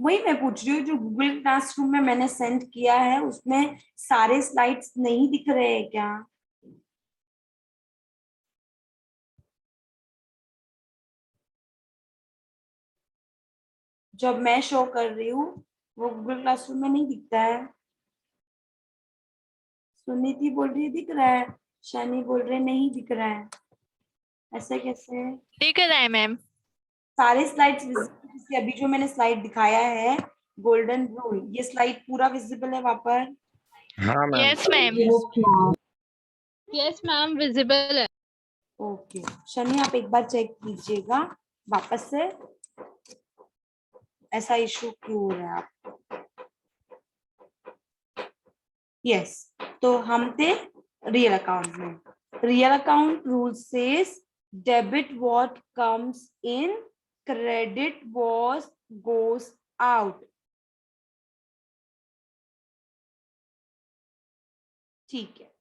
वही मैं पूछ रही हूँ, जो गूगल क्लासरूम में मैंने सेंड किया है उसमें सारे स्लाइड्स नहीं दिख रहे हैं क्या? जब मैं शो कर रही हूँ वो गूगल क्लासरूम में नहीं दिखता है। सुनीति बोल रही है दिख रहा है, शनी बोल रहे नहीं दिख रहा है। ऐसे कैसे? दिख रहा है मैम। सारे स्लाइड्स विजिबल, जैसे अभी जो मैंने स्लाइड दिखाया है गोल्डन रूल, ये स्लाइड पूरा विजिबल है वहां पर? हाँ ma'am. Yes ma'am. Yes ma'am visible है। ओके शनि, आप एक बार चेक कीजिएगा वापस से, ऐसा इशू क्यों हो रहा है आपको? यस, तो हम थे रियल अकाउंट में। Real account rule says debit what comes in, credit what goes out. ठीक है,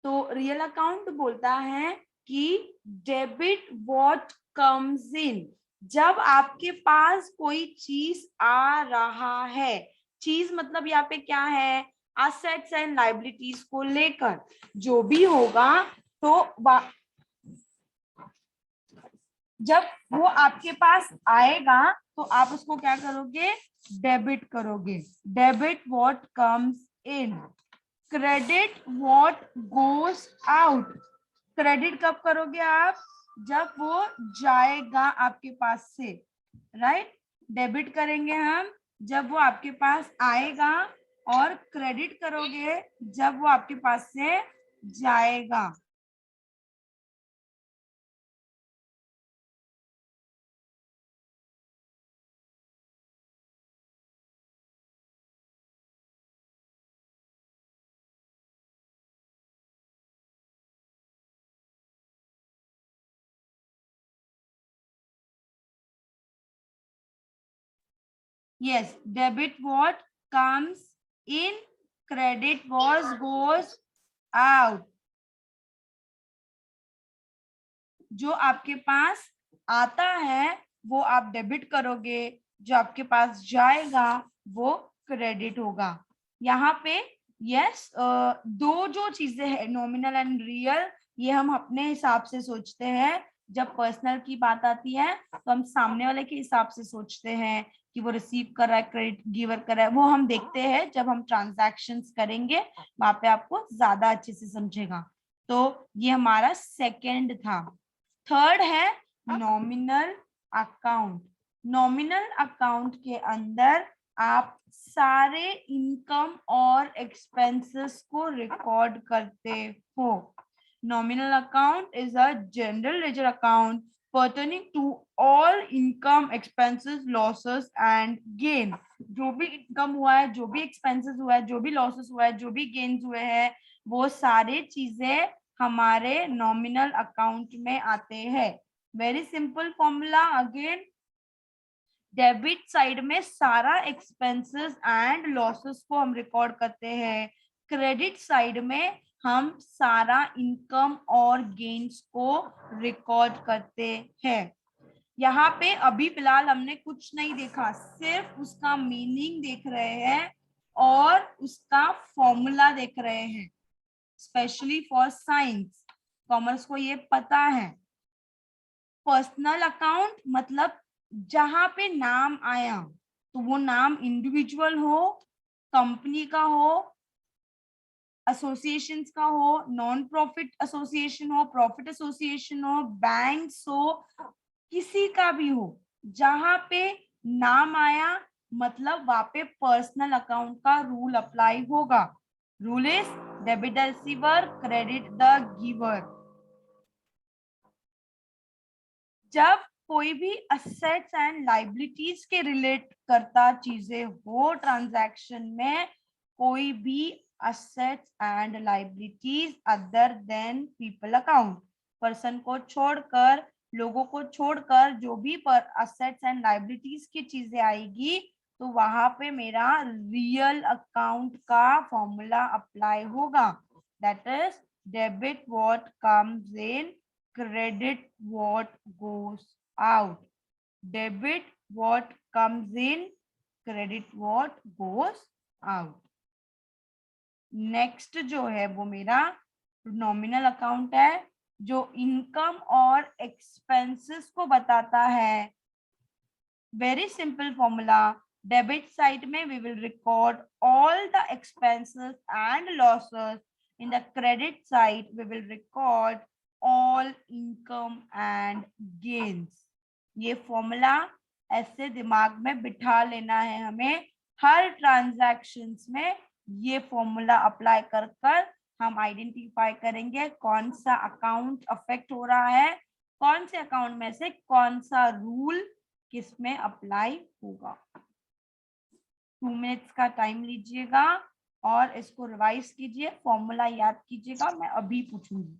तो रियल अकाउंट बोलता है कि डेबिट व्हाट कम्स इन, जब आपके पास कोई चीज आ रहा है, चीज मतलब यहाँ पे क्या है, असेट्स एंड लायबिलिटीज को लेकर जो भी होगा, तो जब वो आपके पास आएगा तो आप उसको क्या करोगे, डेबिट करोगे। Debit what comes in, credit what goes out. Credit कब करोगे आप, जब वो जाएगा आपके पास से, राइट। डेबिट करेंगे हम जब वो आपके पास आएगा, और क्रेडिट करोगे जब वो आपके पास से जाएगा। Yes, debit what comes in, credit was goes out। जो आपके पास आता है वो आप डेबिट करोगे, जो आपके पास जाएगा वो क्रेडिट होगा। यहाँ पे यस, दो जो चीजें हैं नॉमिनल एंड रियल, ये हम अपने हिसाब से सोचते हैं। जब पर्सनल की बात आती है तो हम सामने वाले के हिसाब से सोचते हैं कि वो रिसीव कर रहा है, क्रेडिट गिवर कर रहा है, वो हम देखते हैं जब हम ट्रांजैक्शंस करेंगे, वहां पे आपको ज्यादा अच्छे से समझेगा। तो ये हमारा सेकंड था। थर्ड है नॉमिनल अकाउंट। नॉमिनल अकाउंट के अंदर आप सारे इनकम और एक्सपेंसेस को रिकॉर्ड करते हो। Nominal account is a general ledger account pertaining to all income, expenses, losses and gain। जो भी इनकम हुआ है, जो भी एक्सपेंसेस हुआ है, जो भी लॉसेस हुआ है, जो भी गेन्स हुए हैं, वो सारे चीजें हमारे नॉमिनल अकाउंट में आते हैं। Very simple formula again, debit side में सारा एक्सपेंसेस एंड लॉसेस को हम रिकॉर्ड करते हैं, क्रेडिट साइड में हम सारा इनकम और गेन्स को रिकॉर्ड करते हैं। यहाँ पे अभी फिलहाल हमने कुछ नहीं देखा, सिर्फ उसका मीनिंग देख रहे हैं और उसका फॉर्मूला देख रहे हैं। स्पेशली फॉर साइंस, कॉमर्स को ये पता है। पर्सनल अकाउंट मतलब जहां पे नाम आया, तो वो नाम इंडिविजुअल हो, कंपनी का हो, एसोसिएशंस का हो, नॉन प्रॉफिट एसोसिएशन हो, प्रॉफिट एसोसिएशन हो, बैंक्स हो, किसी का भी हो, जहां पे नाम आया मतलब वहां पे पर्सनल अकाउंट का रूल अप्लाई होगा। Rule is debit the receiver, credit the giver. जब कोई भी असेट्स एंड लाइबिलिटीज के रिलेट करता चीजें हो ट्रांजैक्शन में, कोई भी assets and liabilities other than people account, person को छोड़कर, लोगों को छोड़कर जो भी पर असेट्स एंड लाइबिलिटीज की चीजें आएगी, तो वहां पे मेरा रियल अकाउंट का फॉर्मूला अप्लाई होगा। That is debit what comes in, credit what goes out। Debit what comes in, credit what goes out. Next जो है वो मेरा नॉमिनल अकाउंट है, जो इनकम और एक्सपेंसेस को बताता है. Very simple formula. Debit side में we will record all the expenses and losses. In the credit side we will record all income and gains. ये फॉर्मूला ऐसे दिमाग में बिठा लेना है हमें. हर ट्रांजैक्शंस में ये फॉर्मूला अप्लाई कर कर हम आइडेंटिफाई करेंगे कौन सा अकाउंट अफेक्ट हो रहा है, कौन से अकाउंट में से कौन सा रूल किस में अप्लाई होगा. 2 मिनट्स का टाइम लीजिएगा और इसको रिवाइज कीजिए, फॉर्मूला याद कीजिएगा. मैं अभी पूछूंगी.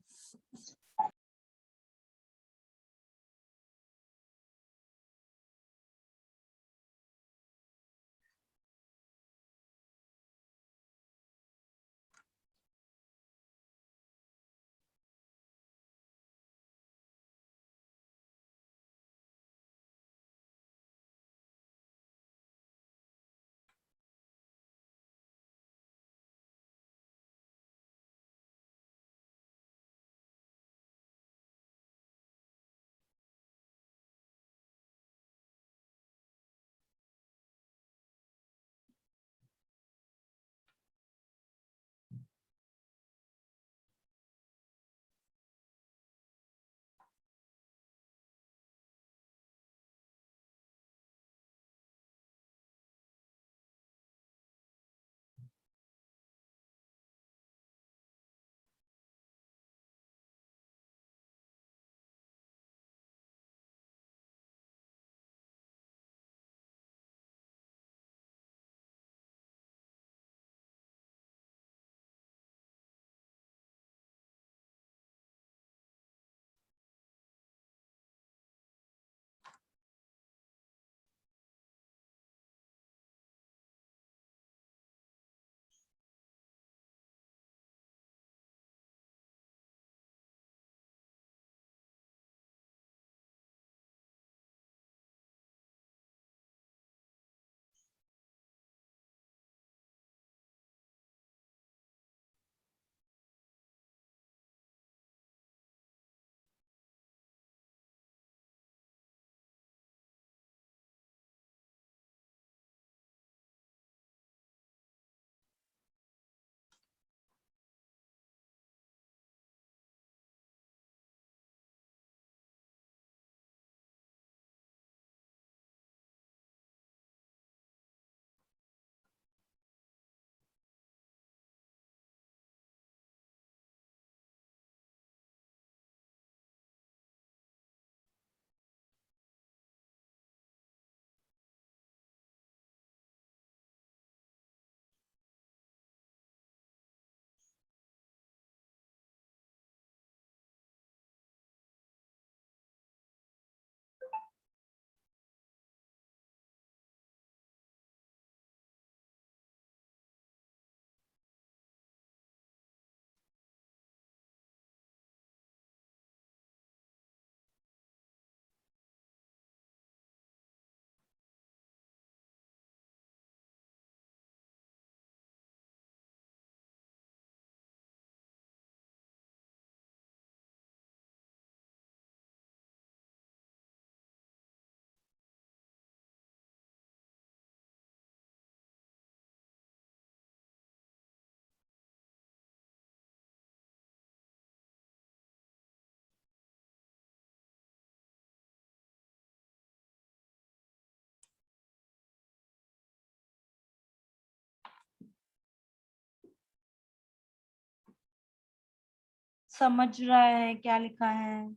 समझ रहा है क्या लिखा है?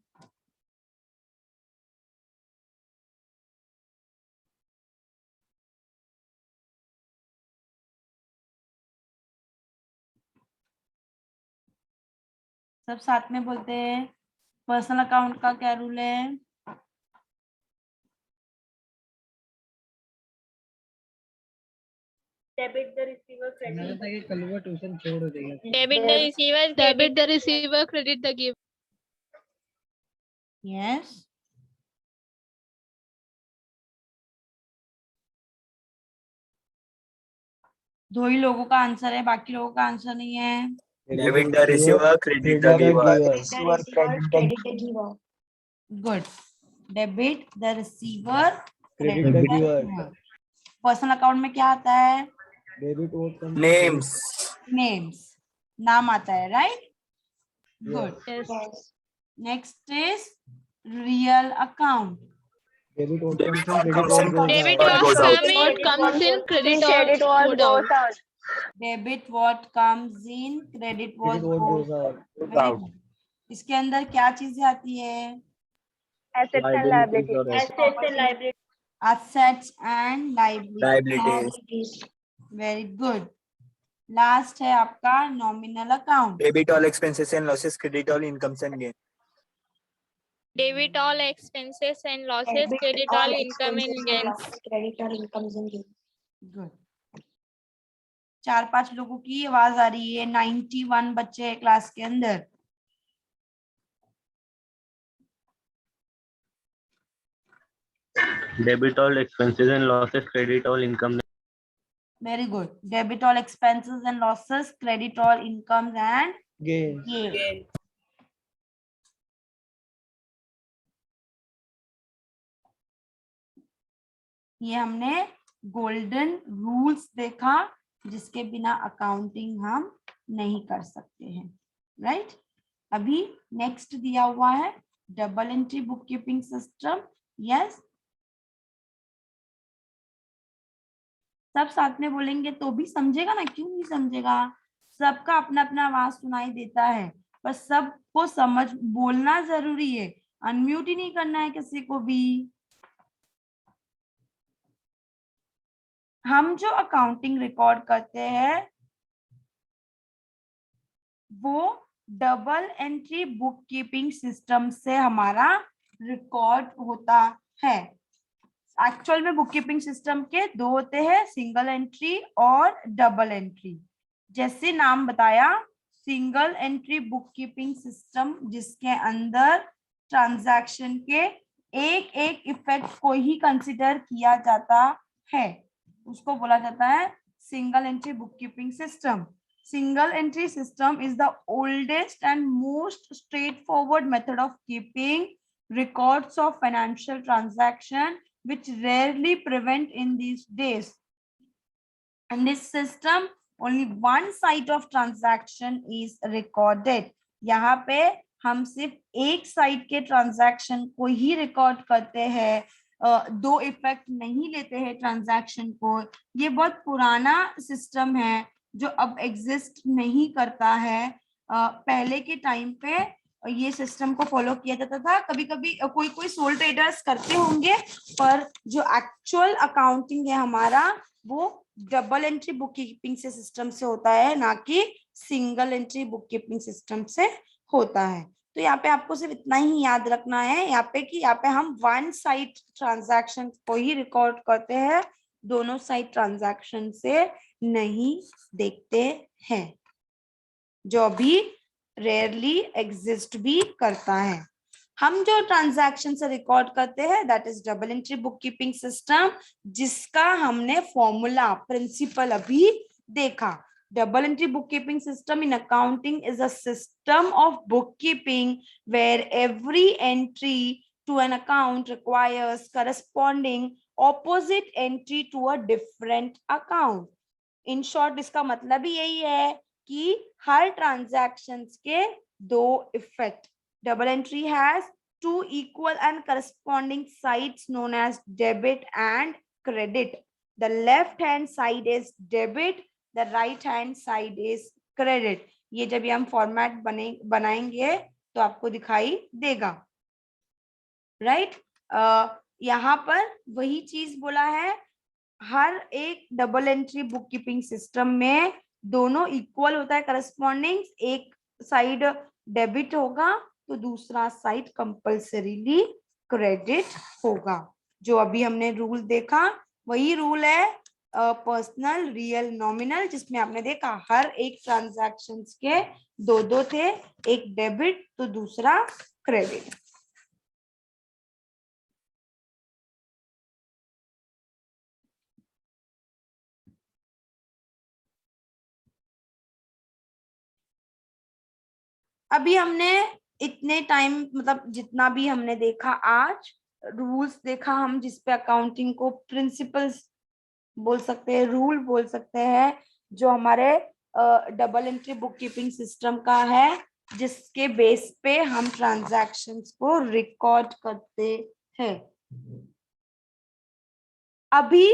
सब साथ में बोलते हैं. पर्सनल अकाउंट का क्या रूल है? Debit the receiver, credit. कल वो ट्यूशन छोड़ देगा. Debit the receiver, debit the receiver, credit the giver. Yes. दो ही लोगों का आंसर है, बाकी लोगों का आंसर नहीं है। Debit the receiver, credit the giver. receiver, credit the giver. Good. Debit the receiver, Credit credit the the giver. Giver. Personal account में क्या आता है? Debit what comes. Names. Names, नाम आता है, right? Good. Yes. Yes. Next is real account. Debit what Debit comes in, what credit comes in, what Debit goes what out. was goes out. come in, comes in, credit Credit was what go goes down. out. Debit what comes in, credit what Credit what goes goes out. Very good. इसके अंदर क्या चीजें आती है? Assets and Liabilities or liabilities. assets. Assets and liabilities. assets and liabilities। Liabilities. Very good. Last है आपका nominal account. Debit all expenses and losses, credit all incomes and gains. Debit all expenses and losses, Debit credit all all income expenses and and gains. losses. Credit all incomes and gains. Good. 4-5 लोगों की आवाज आ रही है, 91 बच्चे हैं class के अंदर। Debit all expenses and losses, credit all income. Very good. Debit all expenses and losses, credit all incomes and Gains. Gain. ये हमने गोल्डन रूल्स देखा जिसके बिना अकाउंटिंग हम नहीं कर सकते हैं, राइट? अभी नेक्स्ट दिया हुआ है double entry book keeping system. Yes, सब साथ में बोलेंगे तो भी समझेगा ना, क्यों नहीं समझेगा? सबका अपना अपना आवाज सुनाई देता है, पर सबको समझ बोलना जरूरी है, अनम्यूट ही नहीं करना है किसी को भी। हम जो अकाउंटिंग रिकॉर्ड करते हैं वो double entry book keeping system से हमारा रिकॉर्ड होता है। एक्चुअल में बुक कीपिंग सिस्टम के दो होते हैं, सिंगल एंट्री और डबल एंट्री। जैसे नाम बताया, single entry book keeping system जिसके अंदर ट्रांजैक्शन के एक एक इफेक्ट को ही कंसिडर किया जाता है, उसको बोला जाता है single entry book keeping system. Single entry system is the oldest and most straightforward method of keeping records of financial transaction, which rarely prevent in these days. In this system, only one side of transaction is recorded. यहाँ पे हम सिर्फ एक side के transaction को ही record करते हैं, दो इफेक्ट नहीं लेते हैं ट्रांजैक्शन को। ये बहुत पुराना सिस्टम है जो अब एग्जिस्ट नहीं करता है। पहले के टाइम पे ये सिस्टम को फॉलो किया जाता था। कभी कभी कोई कोई सोल ट्रेडर्स करते होंगे, पर जो एक्चुअल अकाउंटिंग है हमारा वो डबल एंट्री बुक कीपिंग से सिस्टम से होता है, ना कि single entry book keeping system से होता है। तो यहाँ पे आपको सिर्फ इतना ही याद रखना है यहाँ पे हम वन साइड ट्रांजैक्शन को ही रिकॉर्ड करते हैं, दोनों साइड ट्रांजैक्शन से नहीं देखते हैं, जो अभी रेयरली एग्जिस्ट भी करता है। हम जो ट्रांजैक्शन से रिकॉर्ड करते हैं that is double entry book keeping system, जिसका हमने फॉर्मूला प्रिंसिपल अभी देखा। Double entry book keeping system in accounting is a system of book keeping where every entry to an account requires corresponding opposite entry to a different account. In short इसका मतलब ही यही है कि हर transactions के दो effect. Double entry has two equal and corresponding sides known as debit and credit. The left hand side is debit, the right hand side is credit. ये जब हम फॉर्मेट बनाएंगे तो आपको दिखाई देगा, राइट? यहाँ पर वही चीज बोला है, हर एक double entry book keeping system में दोनों इक्वल होता है करस्पॉन्डिंग, एक साइड डेबिट होगा तो दूसरा साइड कंपल्सरीली क्रेडिट होगा। जो अभी हमने रूल देखा वही रूल है पर्सनल, रियल, नॉमिनल, जिसमें आपने देखा हर एक ट्रांजैक्शंस के दो थे, एक डेबिट तो दूसरा क्रेडिट। अभी हमने इतने टाइम मतलब जितना भी हमने देखा आज रूल्स देखा हम, जिसपे अकाउंटिंग को प्रिंसिपल्स बोल सकते हैं, रूल बोल सकते हैं, जो हमारे double entry book keeping system का है, जिसके बेस पे हम ट्रांजैक्शंस को रिकॉर्ड करते हैं। अभी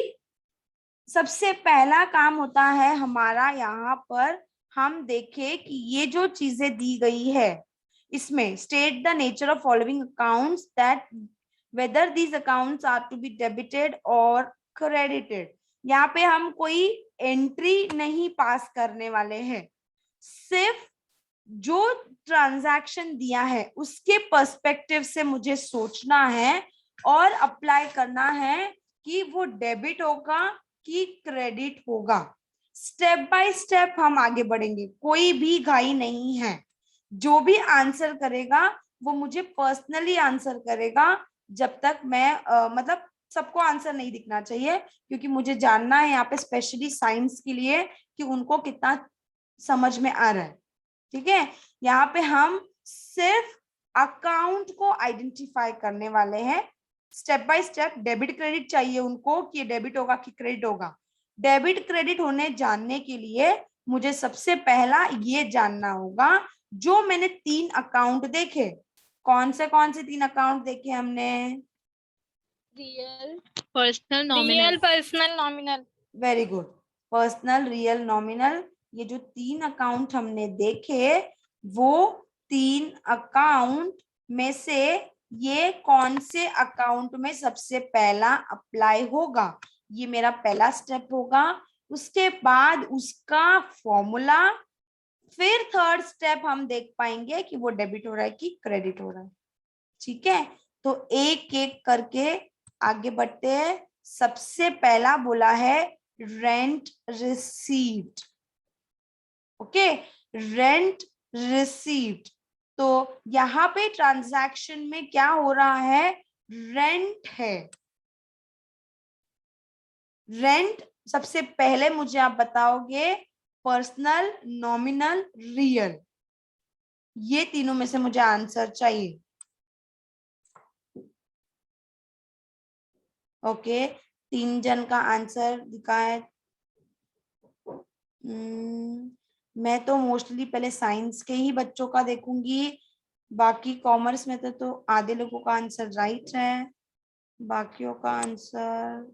सबसे पहला काम होता है हमारा, यहाँ पर हम देखें कि ये जो चीजें दी गई है इसमें state the nature of following accounts that whether these accounts are to be debited और क्रेडिटेड। यहाँ पे हम कोई एंट्री नहीं पास करने वाले हैं, सिर्फ जो ट्रांजैक्शन दिया है उसके पर्सपेक्टिव से मुझे सोचना है और अप्लाई करना है कि वो डेबिट होगा कि क्रेडिट होगा। स्टेप बाय स्टेप हम आगे बढ़ेंगे, कोई भी घाई नहीं है। जो भी आंसर करेगा वो मुझे पर्सनली आंसर करेगा, जब तक मैं मतलब सबको आंसर नहीं दिखना चाहिए, क्योंकि मुझे जानना है यहाँ पे स्पेशली साइंस के लिए कि उनको कितना समझ में आ रहा है। ठीक है, यहाँ पे हम सिर्फ अकाउंट को आइडेंटिफाई करने वाले हैं step by step. Debit credit चाहिए उनको कि डेबिट होगा कि क्रेडिट होगा। डेबिट क्रेडिट होने जानने के लिए मुझे सबसे पहला ये जानना होगा, जो मैंने 3 अकाउंट देखे, कौन से 3 अकाउंट देखे हमने? Real, personal, nominal. Real, personal, nominal. Very good, personal, real, nominal. ये जो 3 अकाउंट हमने देखे, वो 3 अकाउंट में से ये कौन से अकाउंट में सबसे पहला अप्लाई होगा, ये मेरा पहला स्टेप होगा। उसके बाद उसका फॉर्मूला, फिर थर्ड स्टेप हम देख पाएंगे कि वो डेबिट हो रहा है कि क्रेडिट हो रहा है। ठीक है, तो एक एक करके आगे बढ़ते हैं। सबसे पहला बोला है rent received. Okay, rent received. तो यहाँ पे ट्रांजैक्शन में क्या हो रहा है? रेंट है। रेंट सबसे पहले मुझे आप बताओगे पर्सनल, नॉमिनल, रियल, ये तीनों में से मुझे आंसर चाहिए। ओके, 3 जन का आंसर दिखा है। मैं तो मोस्टली पहले साइंस के ही बच्चों का देखूंगी, बाकी कॉमर्स में तो आधे लोगों का आंसर राइट है, बाकियों का आंसर।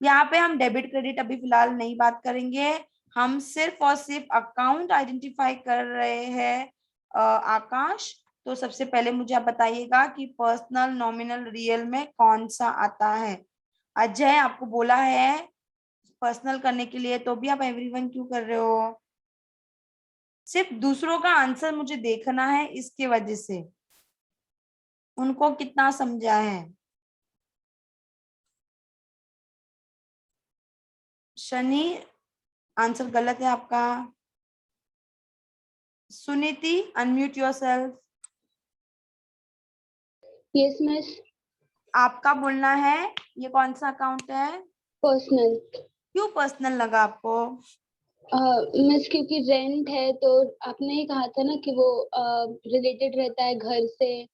यहाँ पे हम डेबिट क्रेडिट अभी फिलहाल नहीं बात करेंगे, हम सिर्फ और सिर्फ अकाउंट आइडेंटिफाई कर रहे हैं। आकाश, तो सबसे पहले मुझे आप बताइएगा कि पर्सनल, नॉमिनल, रियल में कौन सा आता है। अजय, आपको बोला है पर्सनल करने के लिए, तो भी आप एवरीवन क्यों कर रहे हो? सिर्फ दूसरों का आंसर मुझे देखना है, इसके वजह से उनको कितना समझा है। शनि, आंसर गलत है आपका। Suniti, unmute yourself. Yes miss. आपका बोलना है ये कौन सा अकाउंट है? पर्सनल। क्यों पर्सनल लगा आपको? मिस क्योंकि रेंट है, तो आपने ही कहा था ना कि वो रिलेटेड रहता है घर से।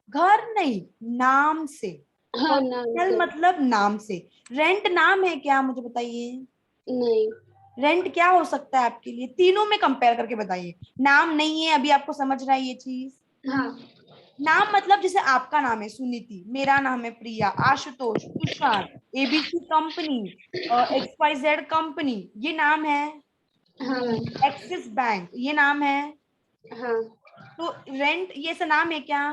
घर नहीं, नाम से। हाँ, नाम पर्सनल से। मतलब नाम से। रेंट नाम है क्या, मुझे बताइए। नहीं। रेंट क्या हो सकता है आपके लिए? तीनों में कंपेयर करके बताइए। नाम नहीं है, अभी आपको समझ रहा है ये चीज? हाँ। नाम मतलब जैसे आपका नाम है सुनीति, मेरा नाम है Priya, Ashutosh, Tushar, ABC company, XYZ company, ये नाम है। हाँ। एक्सिस बैंक, ये नाम है। हाँ। तो रेंट ये से नाम है क्या?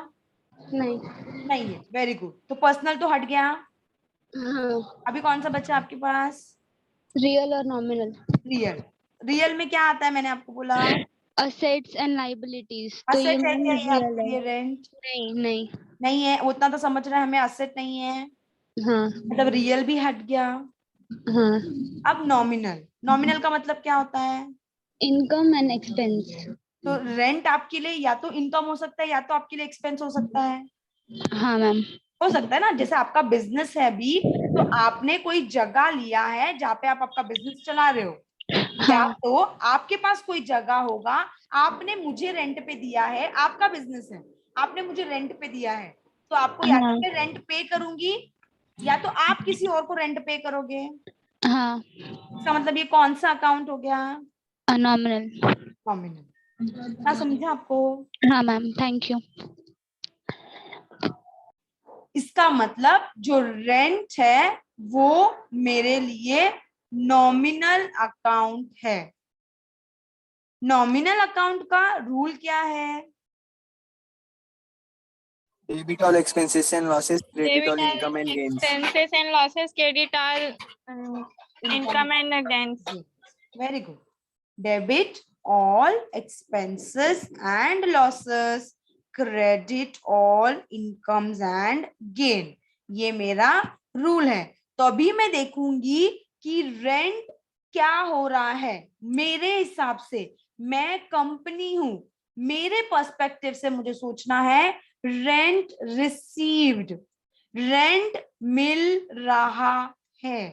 नहीं। नहीं है। वेरी गुड, तो पर्सनल तो हट गया। हाँ। अभी कौन सा बच्चा आपके पास? रियल और नॉमिनल। रियल। रियल में क्या आता है, मैंने आपको बोला असेट्स एंड लायबिलिटीज, तो ये असेट है क्या ये रियल आपके है। लिए? रेंट नहीं नहीं। नहीं है, उतना तो समझ रहे हैं हमें, असेट नहीं है, हाँ। मतलब रियल भी हट गया। हाँ। अब नॉमिनल, नॉमिनल का मतलब क्या होता है? Income and expense. तो रेंट आपके लिए या तो इनकम हो सकता है या तो आपके लिए एक्सपेंस हो सकता है। हाँ मैम। हो सकता है ना, जैसे आपका बिजनेस है अभी, तो आपने कोई जगह लिया है जहाँ पे आप आपका बिजनेस चला रहे हो, या हाँ तो आपके पास कोई जगह होगा, आपने मुझे रेंट पे दिया है, आपका बिजनेस है, आपने मुझे रेंट पे दिया है, तो आपको या तो हाँ मैं रेंट पे करूंगी या तो आप किसी और को रेंट पे करोगे। हाँ इसका मतलब ये कौन सा अकाउंट हो गया? नॉमिनल। नॉमिनल। क्या समझा आपको? हाँ मैम, थैंक यू। इसका मतलब जो रेंट है वो मेरे लिए नॉमिनल अकाउंट है। नॉमिनल अकाउंट का रूल क्या है? Debit all expenses and losses, credit all Debit income and gains. expenses and losses, credit all income and gains. Very good. Debit all expenses and losses, credit all incomes and gain. ये मेरा rule है। तो अभी मैं देखूंगी कि rent क्या हो रहा है मेरे हिसाब से। मैं कंपनी हूं, मेरे पर्सपेक्टिव से मुझे सोचना है रेंट रिसीव्ड, रेंट मिल रहा है।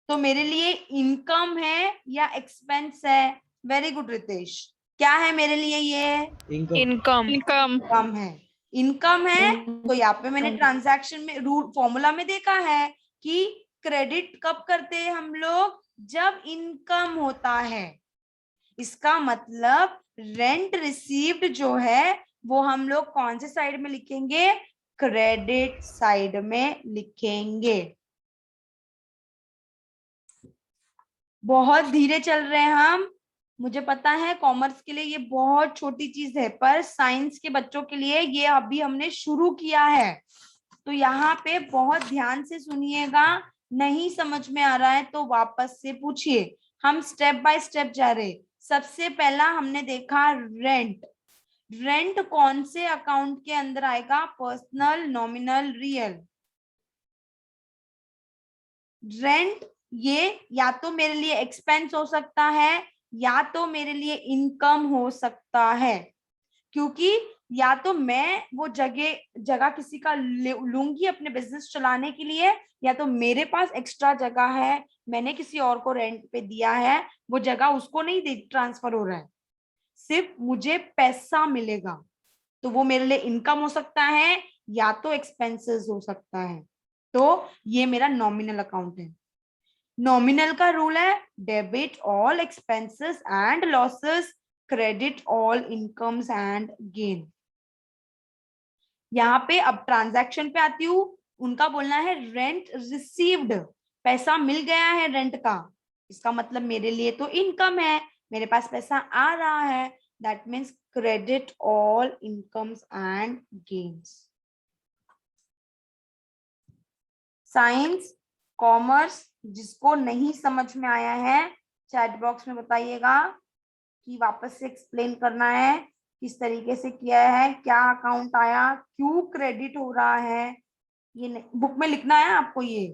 तो मेरे लिए इनकम है या एक्सपेंस है? वेरी गुड रितेश, क्या है मेरे लिए? ये इनकम Income. इनकम है। इनकम है तो यहाँ पे मैंने ट्रांजैक्शन में रूल फॉर्मूला में देखा है कि क्रेडिट कब करते हैं हम लोग? जब इनकम होता है। इसका मतलब रेंट रिसीव्ड जो है वो हम लोग कौन से साइड में लिखेंगे? क्रेडिट साइड में लिखेंगे। बहुत धीरे चल रहे हैं हम, मुझे पता है कॉमर्स के लिए ये बहुत छोटी चीज है, पर साइंस के बच्चों के लिए ये अभी हमने शुरू किया है। तो यहाँ पे बहुत ध्यान से सुनिएगा, नहीं समझ में आ रहा है तो वापस से पूछिए। हम स्टेप बाय स्टेप जा रहे। सबसे पहला हमने देखा रेंट। रेंट कौन से अकाउंट के अंदर आएगा? Personal, nominal, real. रेंट ये या तो मेरे लिए एक्सपेंस हो सकता है या तो मेरे लिए इनकम हो सकता है, क्योंकि या तो मैं वो जगह जगह किसी का लूंगी अपने बिजनेस चलाने के लिए, या तो मेरे पास एक्स्ट्रा जगह है, मैंने किसी और को रेंट पे दिया है, वो जगह उसको नहीं दे ट्रांसफर हो रहा है, सिर्फ मुझे पैसा मिलेगा। तो वो मेरे लिए इनकम हो सकता है या तो एक्सपेंसेस हो सकता है। तो ये मेरा नॉमिनल अकाउंट है। नॉमिनल का रूल है debit all expenses and losses, credit all incomes and gain. यहाँ पे अब ट्रांजैक्शन पे आती हूँ, उनका बोलना है रेंट रिसीव्ड, पैसा मिल गया है रेंट का। इसका मतलब मेरे लिए तो इनकम है, मेरे पास पैसा आ रहा है, that means credit all incomes and gains. Science, commerce, जिसको नहीं समझ में आया है चैट बॉक्स में बताइएगा कि वापस से एक्सप्लेन करना है किस तरीके से किया है, क्या अकाउंट आया, क्यों क्रेडिट हो रहा है। ये बुक में लिखना है आपको। ये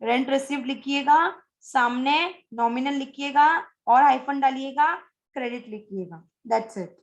रेंट रिसीव्ड लिखिएगा, सामने नॉमिनल लिखिएगा और हाइफन डालिएगा, क्रेडिट लिखिएगा, दैट्स इट।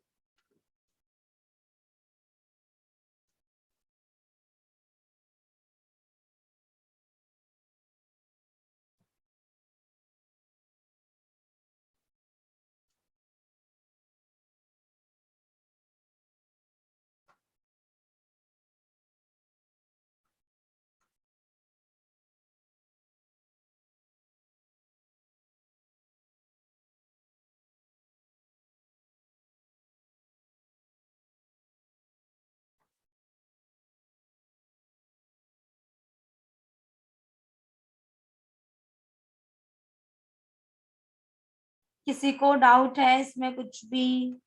किसी को डाउट है इसमें कुछ भी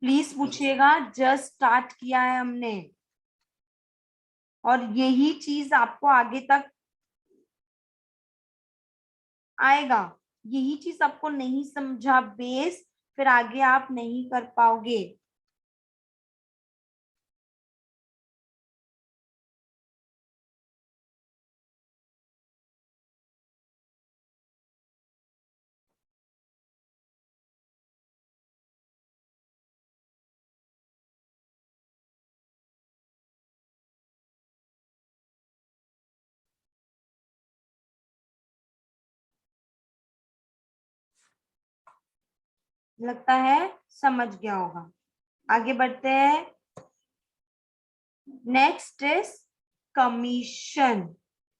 प्लीज पूछिएगा। जस्ट स्टार्ट किया है हमने और यही चीज आपको आगे तक आएगा। यही चीज आपको नहीं समझा बेस, फिर आगे आप नहीं कर पाओगे। लगता है समझ गया होगा। आगे बढ़ते हैं। Next is commission.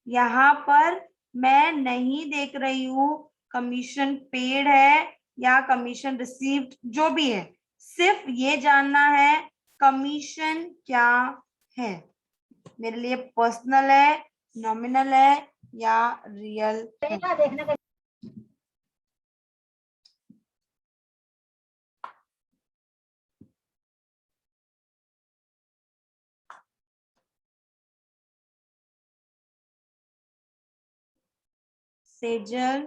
यहाँ पर मैं नहीं देख रही हूँ कमीशन पेड है या कमीशन रिसीव्ड, जो भी है, सिर्फ ये जानना है कमीशन क्या है, मेरे लिए पर्सनल है, नॉमिनल है या रियल है। सेजल,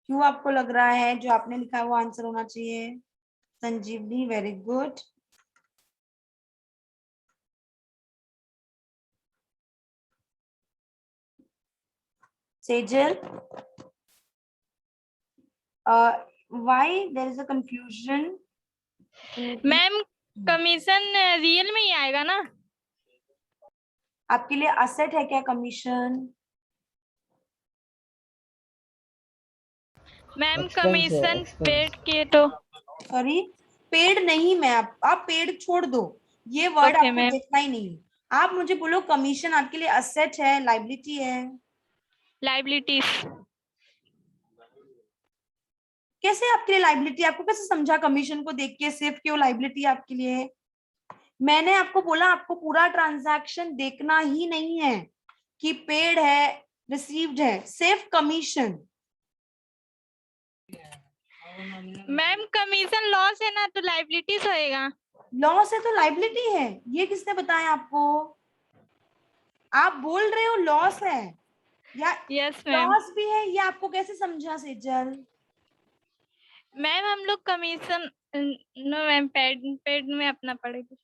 क्यों आपको लग रहा है जो आपने लिखा है वो आंसर होना चाहिए? Sanjivani, very good. Sejal, why there is a confusion? Ma'am commission real में ही आएगा ना? आपके लिए असेट है क्या कमीशन? मैम Expense है, कमीशन expense. पेड के तो सॉरी, पेड नहीं, मैं आप पेड छोड़ दो, ये वर्ड Okay, आपको ma'am. देखना ही नहीं। आप मुझे बोलो कमीशन आपके लिए असेट है, लाइबिलिटी है? लाइबिलिटीज। कैसे आपके लिए लाइबिलिटी? आपको कैसे समझा कमीशन को देख के सिर्फ क्यों लाइबिलिटी आपके लिए? मैंने आपको बोला आपको पूरा ट्रांजैक्शन देखना ही नहीं है कि पेड है, रिसीव्ड है, सिर्फ कमीशन। मैम कमीशन लॉस है ना, तो लाइबिलिटीज होएगा। लॉस है तो लाइबिलिटी है, ये किसने बताया आपको? आप बोल रहे हो लॉस है या यस मैम। लॉस भी है, ये आपको कैसे समझा सेजल? मैम हम लोग कमीशन नो मैम, पेड में अपना पड़ेगा।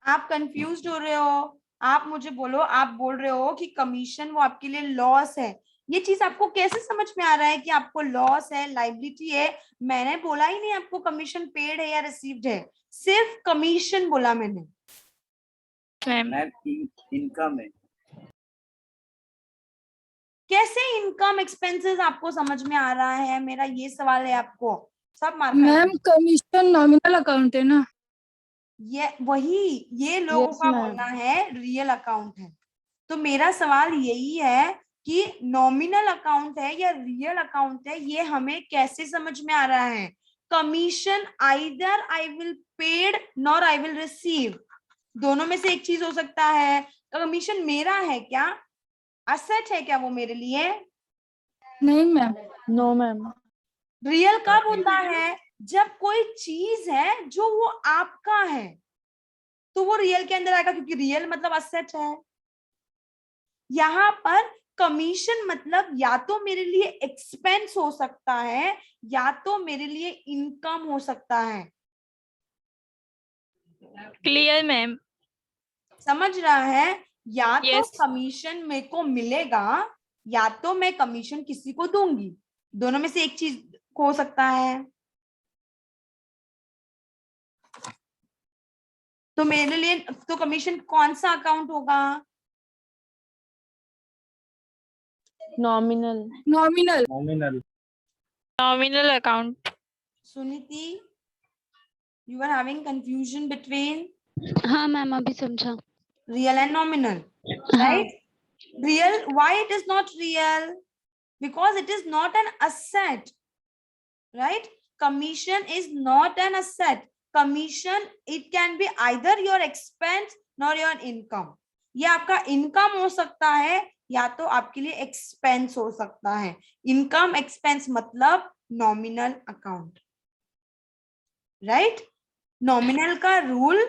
आप कंफ्यूज्ड हो रहे हो। आप मुझे बोलो, आप बोल रहे हो कि कमीशन वो आपके लिए लॉस है, ये चीज आपको कैसे समझ में आ रहा है कि आपको लॉस है, लाइबिलिटी है? मैंने बोला ही नहीं आपको कमीशन पेड है या रिसीव्ड है, सिर्फ कमीशन बोला मैंने। मैम इनकम है। कैसे इनकम एक्सपेंसेस आपको समझ में आ रहा है, मेरा ये सवाल है आपको। सब mark ma'am commission nominal account है ना? ये वही, ये लोगों Yes, का ma'am. बोलना है रियल अकाउंट है। तो मेरा सवाल यही है कि नॉमिनल अकाउंट है या रियल अकाउंट है, ये हमें कैसे समझ में आ रहा है? Commission either I will paid nor I will receive, दोनों में से एक चीज हो सकता है। कमीशन मेरा है क्या, असेट है क्या वो मेरे लिए? नहीं मैम। No ma'am. रियल कब होता है? जब कोई चीज है जो वो आपका है, तो वो रियल के अंदर आएगा, क्योंकि रियल मतलब असेट है। यहाँ पर कमीशन मतलब या तो मेरे लिए एक्सपेंस हो सकता है या तो मेरे लिए इनकम हो सकता है। Clear ma'am. समझ रहा है? या तो Yes. कमीशन मेरे को मिलेगा या तो मैं कमीशन किसी को दूंगी, दोनों में से एक चीज हो सकता है। तो मेरे लिए तो कमीशन कौन सा अकाउंट होगा? Nominal. Nominal account. Suniti, you are having confusion between हाँ मैम अभी समझा। real and nominal, हाँ right? Real, why it is not real? Because it is not an asset, right? Commission is not an asset. Commission, it can be either your expense nor your income. ये आपका income हो सकता है या तो आपके लिए एक्सपेंस हो सकता है। इनकम एक्सपेंस मतलब नॉमिनल अकाउंट, राइट? नॉमिनल का rule,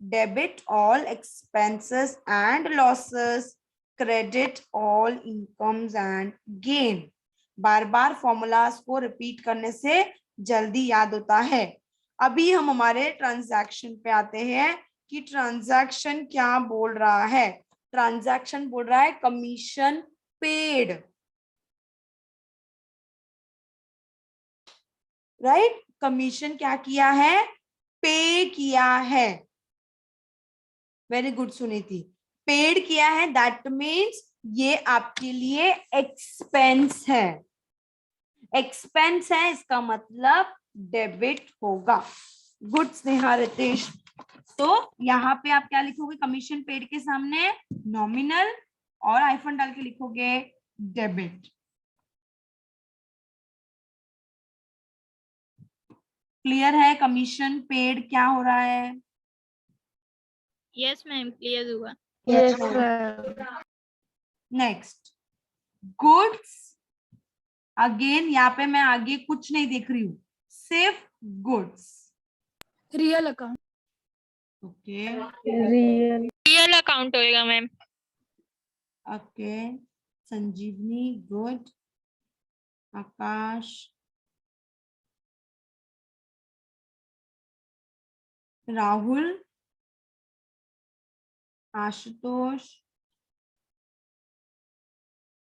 debit all expenses and losses, credit all incomes and gain. Bar bar formulas को रिपीट करने से जल्दी याद होता है। अभी हम हमारे ट्रांजैक्शन पे आते हैं कि ट्रांजैक्शन क्या बोल रहा है। ट्रांजैक्शन बोल रहा है कमीशन पेड, राइट? कमीशन क्या किया है? पे किया है, वेरी गुड सुनीति, पेड किया है, दैट मीन्स ये आपके लिए एक्सपेंस है, एक्सपेंस है, इसका मतलब डेबिट होगा। गुड स्नेहा रितेश। तो यहाँ पे आप क्या लिखोगे कमीशन पेड के सामने? नॉमिनल, और आइफन डाल के लिखोगे डेबिट। क्लियर है? कमीशन पेड क्या हो रहा है? यस मैम, क्लियर हुआ। Yes, sir. Next, goods. Again यहाँ पे मैं आगे कुछ नहीं देख रही हूँ, सिर्फ goods. Real account. Okay real account होएगा मैम। ओके, संजीवनी गुड, आकाश, राहुल, आशुतोष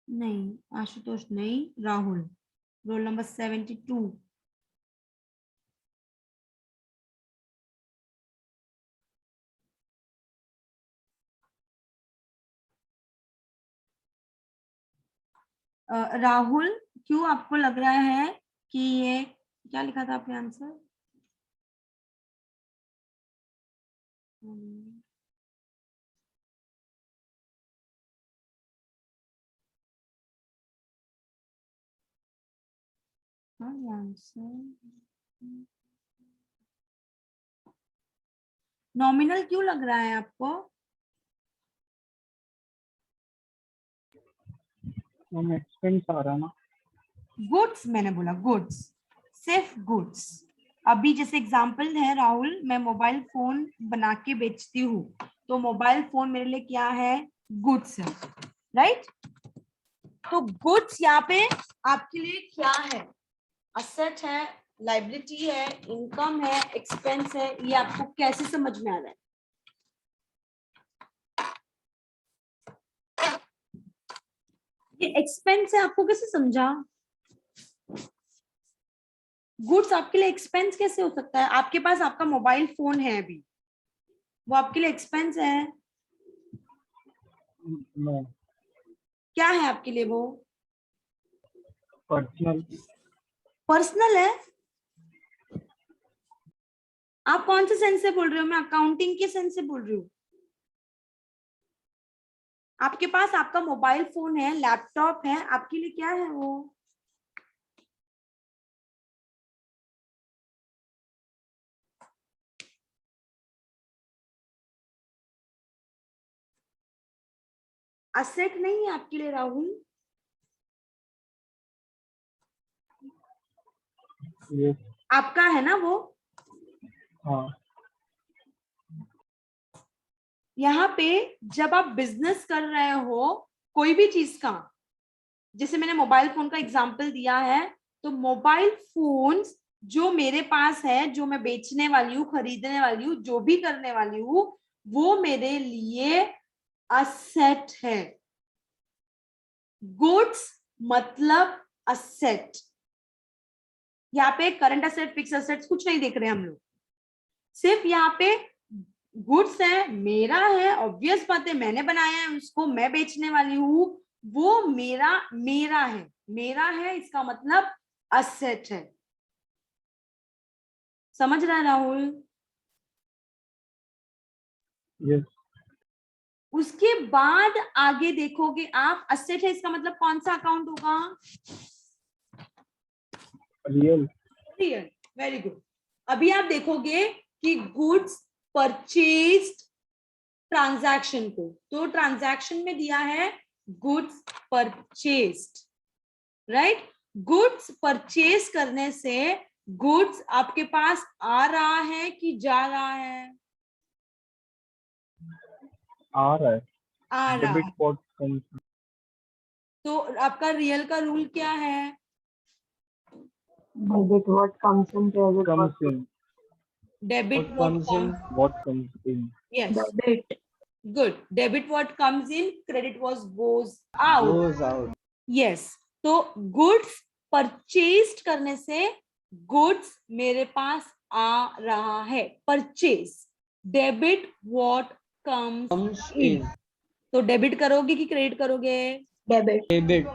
नहीं, आशुतोष नहीं, राहुल, रोल नंबर 72। राहुल, क्यों आपको लग रहा है कि ये क्या लिखा था आपने आंसर? नॉमिनल क्यों लग रहा है आपको? एक्सपेंस आ रहा है ना। गुड्स, मैंने बोला गुड्स, सिर्फ गुड्स। अभी जैसे एग्जांपल है राहुल, मैं मोबाइल फोन बना के बेचती हूँ, तो मोबाइल फोन मेरे लिए क्या है? गुड्स है, राइट? तो गुड्स यहाँ पे आपके लिए क्या है? असेट है, लायबिलिटी है, इनकम है, एक्सपेंस है, ये आपको कैसे समझ में आ रहा है? ये एक्सपेंस है, आपको कैसे समझा? गुड्स आपके लिए एक्सपेंस कैसे हो सकता है? आपके पास आपका मोबाइल फोन है अभी, वो आपके लिए एक्सपेंस है? नो, क्या है आपके लिए वो? पर्सनल। पर्सनल है? आप कौन से सेंस से बोल रहे हो? मैं अकाउंटिंग के सेंस से बोल रही हूँ। आपके पास आपका मोबाइल फोन है, लैपटॉप है, आपके लिए क्या है वो? असेट नहीं है आपके लिए राहुल? यस। आपका है ना वो? हाँ। यहाँ पे जब आप बिजनेस कर रहे हो कोई भी चीज का, जैसे मैंने मोबाइल फोन का एग्जांपल दिया है, तो मोबाइल फोन्स जो मेरे पास है, जो मैं बेचने वाली हूँ, खरीदने वाली हूँ, जो भी करने वाली हूँ, वो मेरे लिए असेट है। गुड्स मतलब असेट। यहाँ पे करंट असेट, फिक्स असेट्स कुछ नहीं देख रहे हम लोग, सिर्फ यहाँ पे गुड्स है, मेरा है, ऑब्वियस बात है, मैंने बनाया है उसको, मैं बेचने वाली हूँ, वो मेरा है, मेरा है, इसका मतलब असेट है। समझ रहा है राहुल? यस। उसके बाद आगे देखोगे आप, असेट है इसका मतलब कौन सा अकाउंट होगा? रियल। Real, very good. अभी आप देखोगे कि गुड्स परचेज्ड ट्रांजैक्शन को, तो ट्रांजैक्शन में दिया है goods purchased, right? Goods purchase करने से गुड्स आपके पास आ रहा है कि जा रहा है? आ रहा है। आ रहा डेबिट है। What comes. तो आपका रियल का रूल क्या है? Debit what comes in, credit what comes in. Debit what comes in. Yes, debit. Good. Debit what comes in, credit what goes out. Goes out. Yes, तो goods purchased करने से goods मेरे पास आ रहा है. Purchase. Debit what comes comes in. in. तो debit करोगे कि credit करोगे? Debit. Debit.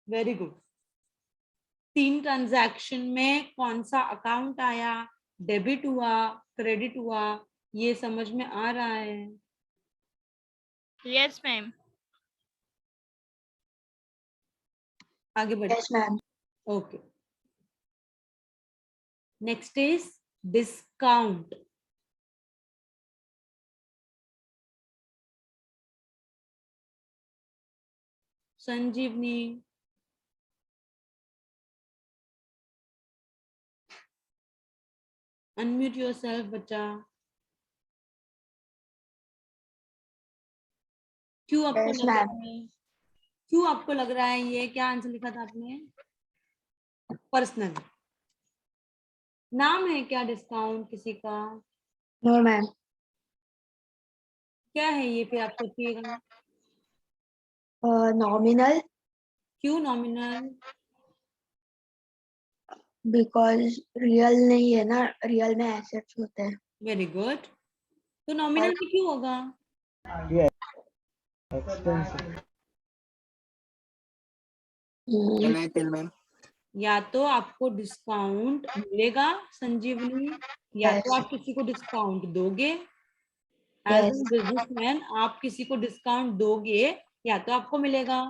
Very good. 3 transaction में कौन सा अकाउंट आया? डेबिट हुआ, क्रेडिट हुआ, ये समझ में आ रहा है? Yes, ma'am. आगे बढ़िए. Yes, ma'am. Okay. Next is discount. Sanjeevani. Unmute yourself बच्चा. क्यों आपको Yes, लग रहा ma'am. है? क्यों आपको लग रहा है? ये क्या आंसर लिखा था आपने? पर्सनल. नाम है क्या डिस्काउंट किसी का? No, ma'am. क्या है ये? फिर आप सोचिएगा. Nominal, क्यों नॉमिनल? because real नहीं है ना, real में assets होते हैं. Very good. तो नॉमिनल में क्यों होगा? Expensive. Tell ma'am. या तो आपको डिस्काउंट मिलेगा संजीवनी, या तो Yes. आप किसी को डिस्काउंट दोगे. As Yes. ए बिजनेसमैन आप किसी को डिस्काउंट दोगे या तो आपको मिलेगा.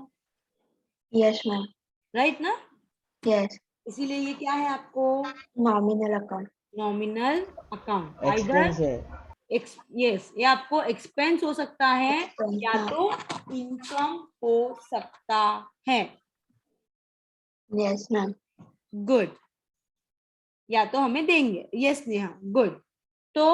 Yes, ma'am. राइट ना? Yes. इसीलिए ये क्या है आपको? Nominal account. Nominal account. Expense है. यस, ये आपको एक्सपेंस हो सकता है Expense, या हाँ. तो इनकम हो सकता है. Yes, ma'am. गुड. या तो हमें देंगे. Yes Neha, good. तो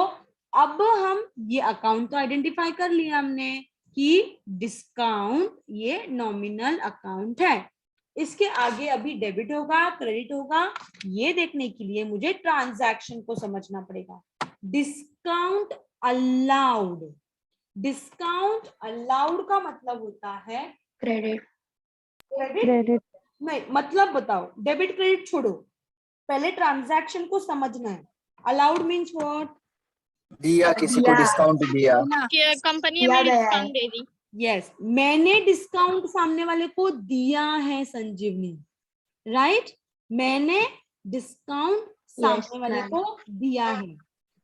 अब हम ये अकाउंट तो आइडेंटिफाई कर लिया हमने कि डिस्काउंट ये नॉमिनल अकाउंट है. इसके आगे अभी डेबिट होगा, क्रेडिट होगा, ये देखने के लिए मुझे ट्रांजैक्शन को समझना पड़ेगा. Discount allowed. डिस्काउंट अलाउड का मतलब होता है Credit. क्रेडिट. नहीं, मतलब बताओ. डेबिट क्रेडिट छोड़ो, पहले ट्रांजैक्शन को समझना है. Allowed means what? दिया, किसी को दिया. डिस्काउंट दिया. कंपनी दिया हमें गया है. डिस्काउंट दे दी. यस, मैंने डिस्काउंट सामने वाले को दिया है संजीवनी. राइट? मैंने डिस्काउंट सामने वाले ma'am. को दिया है.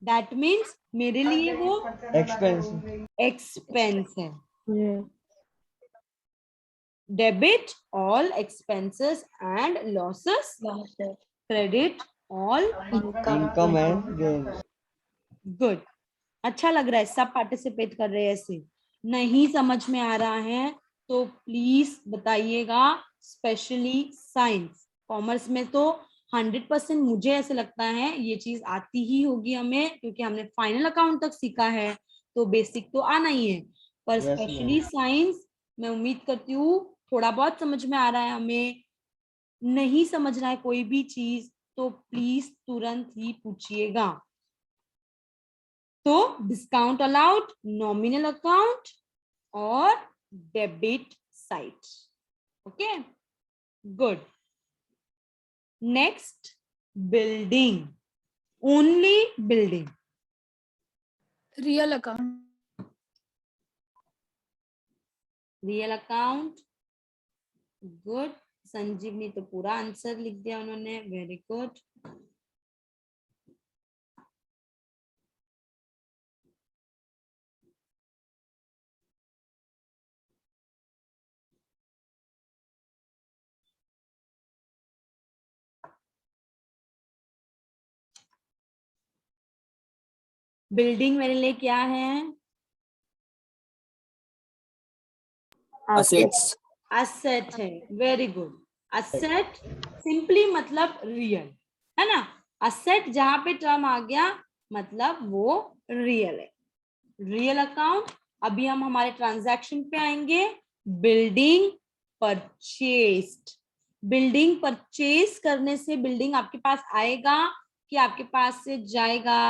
दैट मीन्स मेरे लिए वो Expensive. एक्सपेंस है. Debit all expenses and losses. Losses. Credit all Income and gains. Good. अच्छा लग रहा है, सब पार्टिसिपेट कर रहे हैं. ऐसे नहीं समझ में आ रहा है तो प्लीज बताइएगा. स्पेशली साइंस, कॉमर्स में तो 100% मुझे ऐसे लगता है ये चीज आती ही होगी हमें, क्योंकि हमने फाइनल अकाउंट तक सीखा है तो बेसिक तो आना ही है. पर Yes, ma'am. स्पेशली साइंस मैं उम्मीद करती हूँ थोड़ा बहुत समझ में आ रहा है हमें. नहीं समझ रहा है कोई भी चीज तो प्लीज तुरंत ही पूछिएगा. तो डिस्काउंट अलाउड, नॉमिनल अकाउंट और debit side. Okay, good. Next, building. Only building. Real account. Real account. Good. Sanjivani तो पूरा आंसर लिख दिया उन्होंने. Very good. बिल्डिंग मेरे लिए क्या है? Assets. असेट है. Very good. असेट सिंपली मतलब रियल है ना. असेट जहां पे टर्म आ गया मतलब वो रियल है. Real account. अभी हम हमारे ट्रांजैक्शन पे आएंगे. Building purchased. बिल्डिंग परचेज करने से बिल्डिंग आपके पास आएगा कि आपके पास से जाएगा?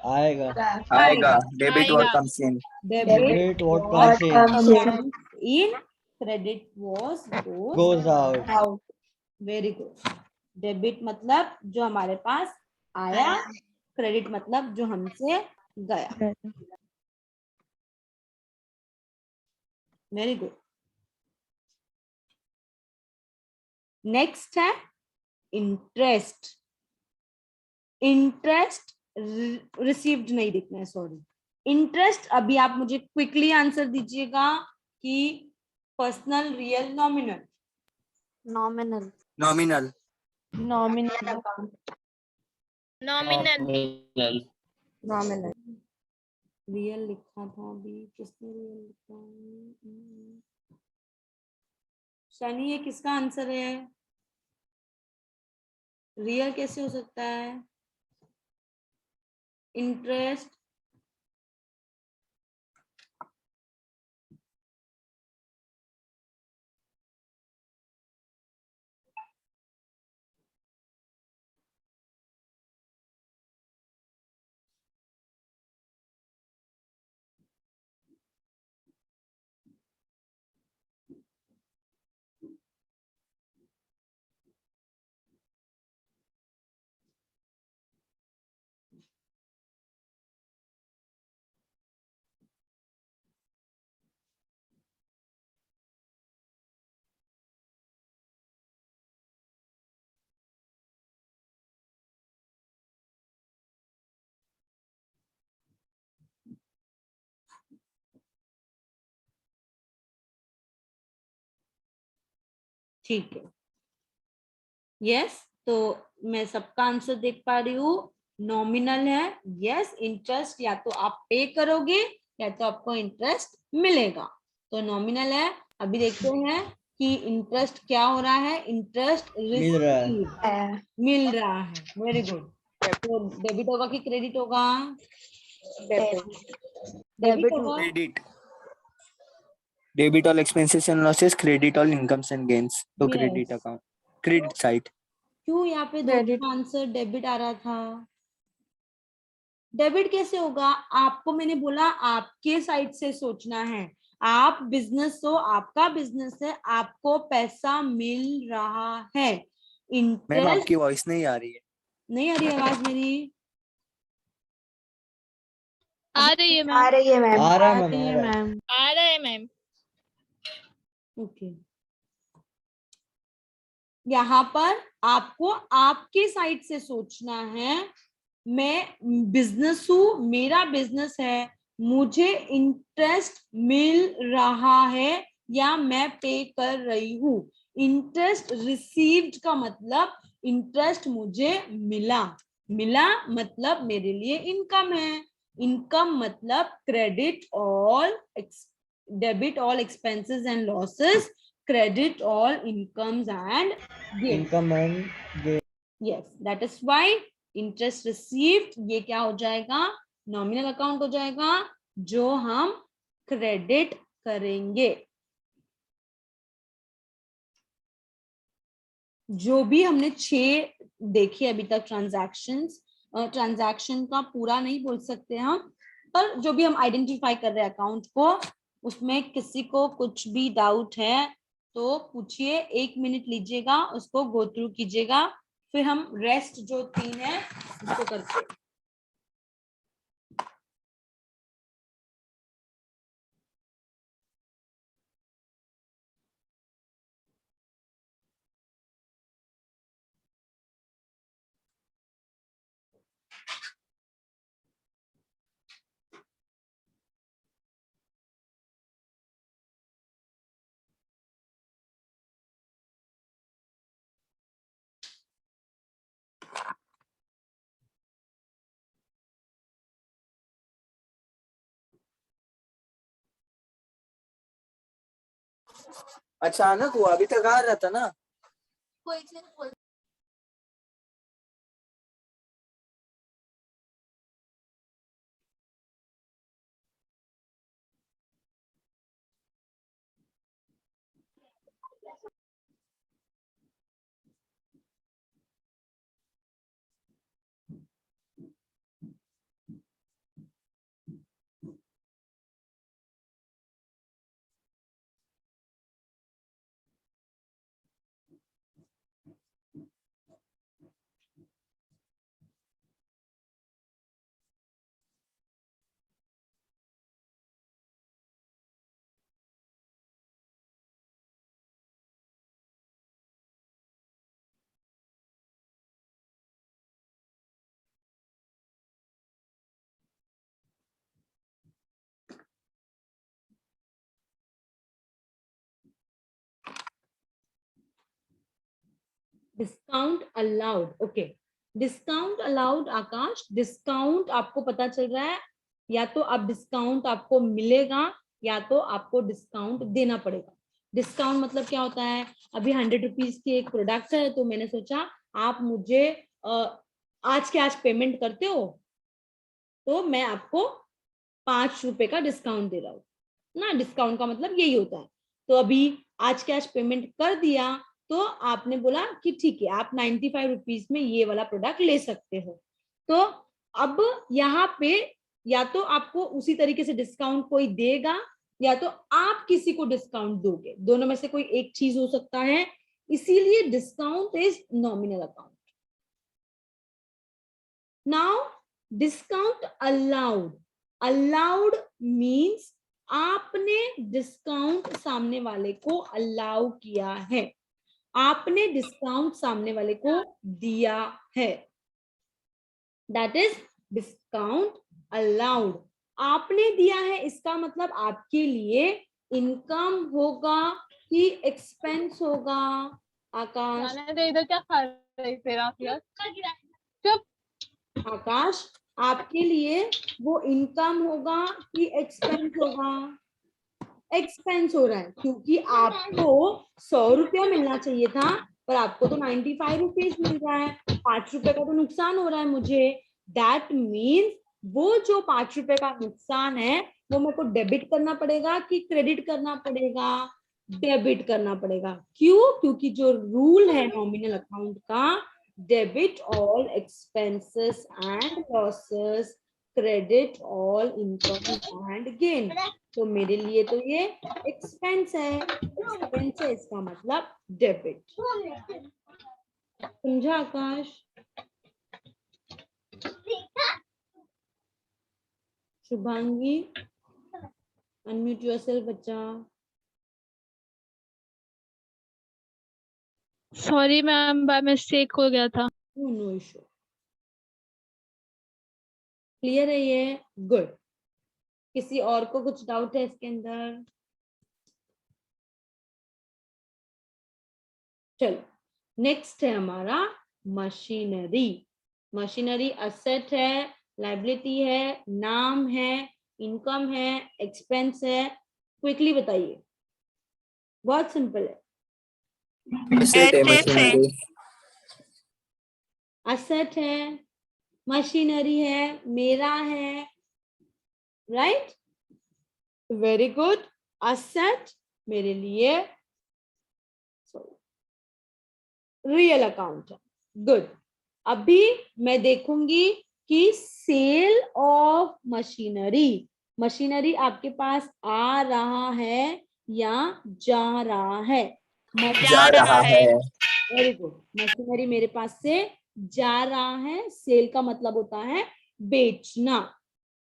आएगा. आएगा. Debit what आएगा. comes in. Debit what What comes in. comes in. in. Credit was Goes out. Out. Very good. Debit मतलब जो हमारे पास आया, क्रेडिट मतलब जो हमसे गया। Very good. नेक्स्ट है इंटरेस्ट। इंटरेस्ट रिसीव्ड नहीं लिखना है, सॉरी। इंटरेस्ट अभी आप मुझे क्विकली आंसर दीजिएगा कि personal, real, nominal. Nominal. Nominal. Nominal. Nominal. Nominal. Real लिखा था अभी, किसने रियल लिखा? शनि, ये किसका आंसर है? रियल कैसे हो सकता है? इंटरेस्ट ठीक है। यस, तो मैं सबका आंसर देख पा रही हूँ। नॉमिनल है। यस, इंटरेस्ट या तो आप पे करोगे या तो आपको इंटरेस्ट मिलेगा, तो नॉमिनल है। अभी देखते हैं कि इंटरेस्ट क्या हो रहा है। इंटरेस्ट मिल रहा है। रिसीव, मिल रहा है। Very good. तो डेबिट होगा कि क्रेडिट होगा? डेबिट होगा। Credit. Debit all expenses and losses, credit all incomes and gains. तो credit yes. Account, credit side. क्यों यहाँ पे दो का आंसर डेबिट आ रहा था? डेबिट कैसे होगा? आपको मैंने बोला आपके साइड से सोचना है। आप बिजनेस हो, आपका बिजनेस है, आपको पैसा मिल रहा है। मैम इंटरेस्ट आपकी वॉइस नहीं आ रही है। नहीं आ रही आवाज मेरी? आ रही है आ मैम। रही है मैम। आ रहा आ है मैम, रही आ है रहा है। मैम। आ रहा है मैम। ओके। यहाँ पर आपको आपके साइड से सोचना है। मैं बिजनेस हूं, मेरा बिजनेस है, मुझे इंटरेस्ट मिल रहा है या मैं पे कर रही हूं। इंटरेस्ट रिसीव्ड का मतलब इंटरेस्ट मुझे मिला। मिला मतलब मेरे लिए इनकम है। इनकम मतलब credit all, debit all expenses and losses, credit all incomes and gain. Income and gain. Yes, that is why interest received ये क्या हो जाएगा? नॉमिनल अकाउंट हो जाएगा, जो हम क्रेडिट करेंगे। जो भी हमने 6 देखे अभी तक ट्रांजैक्शंस, ट्रांजैक्शन का पूरा नहीं बोल सकते हम, पर जो भी हम आइडेंटिफाई कर रहे हैं अकाउंट को, उसमें किसी को कुछ भी डाउट है तो पूछिए। 1 मिनट लीजिएगा, उसको गो थ्रू कीजिएगा, फिर हम रेस्ट जो 3 है उसको करते हैं। अचानक हुआ, अभी तक आ रहा था ना। Discount allowed, okay. Discount allowed Akash, discount आपको पता चल रहा है, या तो आप डिस्काउंट आपको मिलेगा या तो आपको डिस्काउंट देना पड़ेगा। डिस्काउंट मतलब क्या होता है, अभी 100 रुपीज की एक प्रोडक्ट है, तो मैंने सोचा आप मुझे आज के आज पेमेंट करते हो तो मैं आपको 5 रुपए का डिस्काउंट दे रहा हूँ ना। डिस्काउंट का मतलब यही होता है। तो अभी आज कैश पेमेंट कर दिया तो आपने बोला कि ठीक है आप 95 रुपीज में ये वाला प्रोडक्ट ले सकते हो। तो अब यहाँ पे या तो आपको उसी तरीके से डिस्काउंट कोई देगा या तो आप किसी को डिस्काउंट दोगे, दोनों में से कोई एक चीज हो सकता है, इसीलिए discount is nominal account. Now discount allowed, allowed means आपने डिस्काउंट सामने वाले को अलाउ किया है, आपने डिस्काउंट सामने वाले को दिया है, दैट इज डिस्काउंट अलाउड। आपने दिया है इसका मतलब आपके लिए इनकम होगा कि एक्सपेंस होगा। आकाश, इधर क्या खा रहे थे आप यार? चुप। आकाश आपके लिए वो इनकम होगा कि एक्सपेंस होगा? एक्सपेंस हो रहा है, क्योंकि आपको 100 रुपया मिलना चाहिए था पर आपको तो 95 रुपीज मिल रहा है, 5 रुपए का तो नुकसान हो रहा है मुझे। दैट मीन्स वो जो 5 रुपए का नुकसान है वो मेरे को डेबिट करना पड़ेगा कि क्रेडिट करना पड़ेगा? डेबिट करना पड़ेगा। क्यों? क्योंकि जो रूल है नॉमिनल अकाउंट का, debit all expenses and losses, credit all income and gain. तो मेरे लिए तो ये एक्सपेंस है, एक्सपेंस है इसका मतलब डेबिट। समझा आकाश? शुभांगी अनम्यूट योरसेल्फ बच्चा। सॉरी मैम, बाय मिस्टेक हो गया था। नो इशू, क्लियर है ये? गुड। किसी और को कुछ डाउट है इसके अंदर? चलो नेक्स्ट है हमारा मशीनरी। मशीनरी असेट है, लायबिलिटी है, नाम है, इनकम है, एक्सपेंस है। क्विकली बताइए, बहुत सिंपल है। Asset है machinery. असेट है, मशीनरी है, मेरा है, राइट? Very good. असेट मेरे लिए रियल अकाउंट है। गुड। अभी मैं देखूंगी कि सेल ऑफ मशीनरी, मशीनरी आपके पास आ रहा है या जा रहा है? जा रहा है. Very good. मशीनरी मेरे पास से जा रहा है, सेल का मतलब होता है बेचना।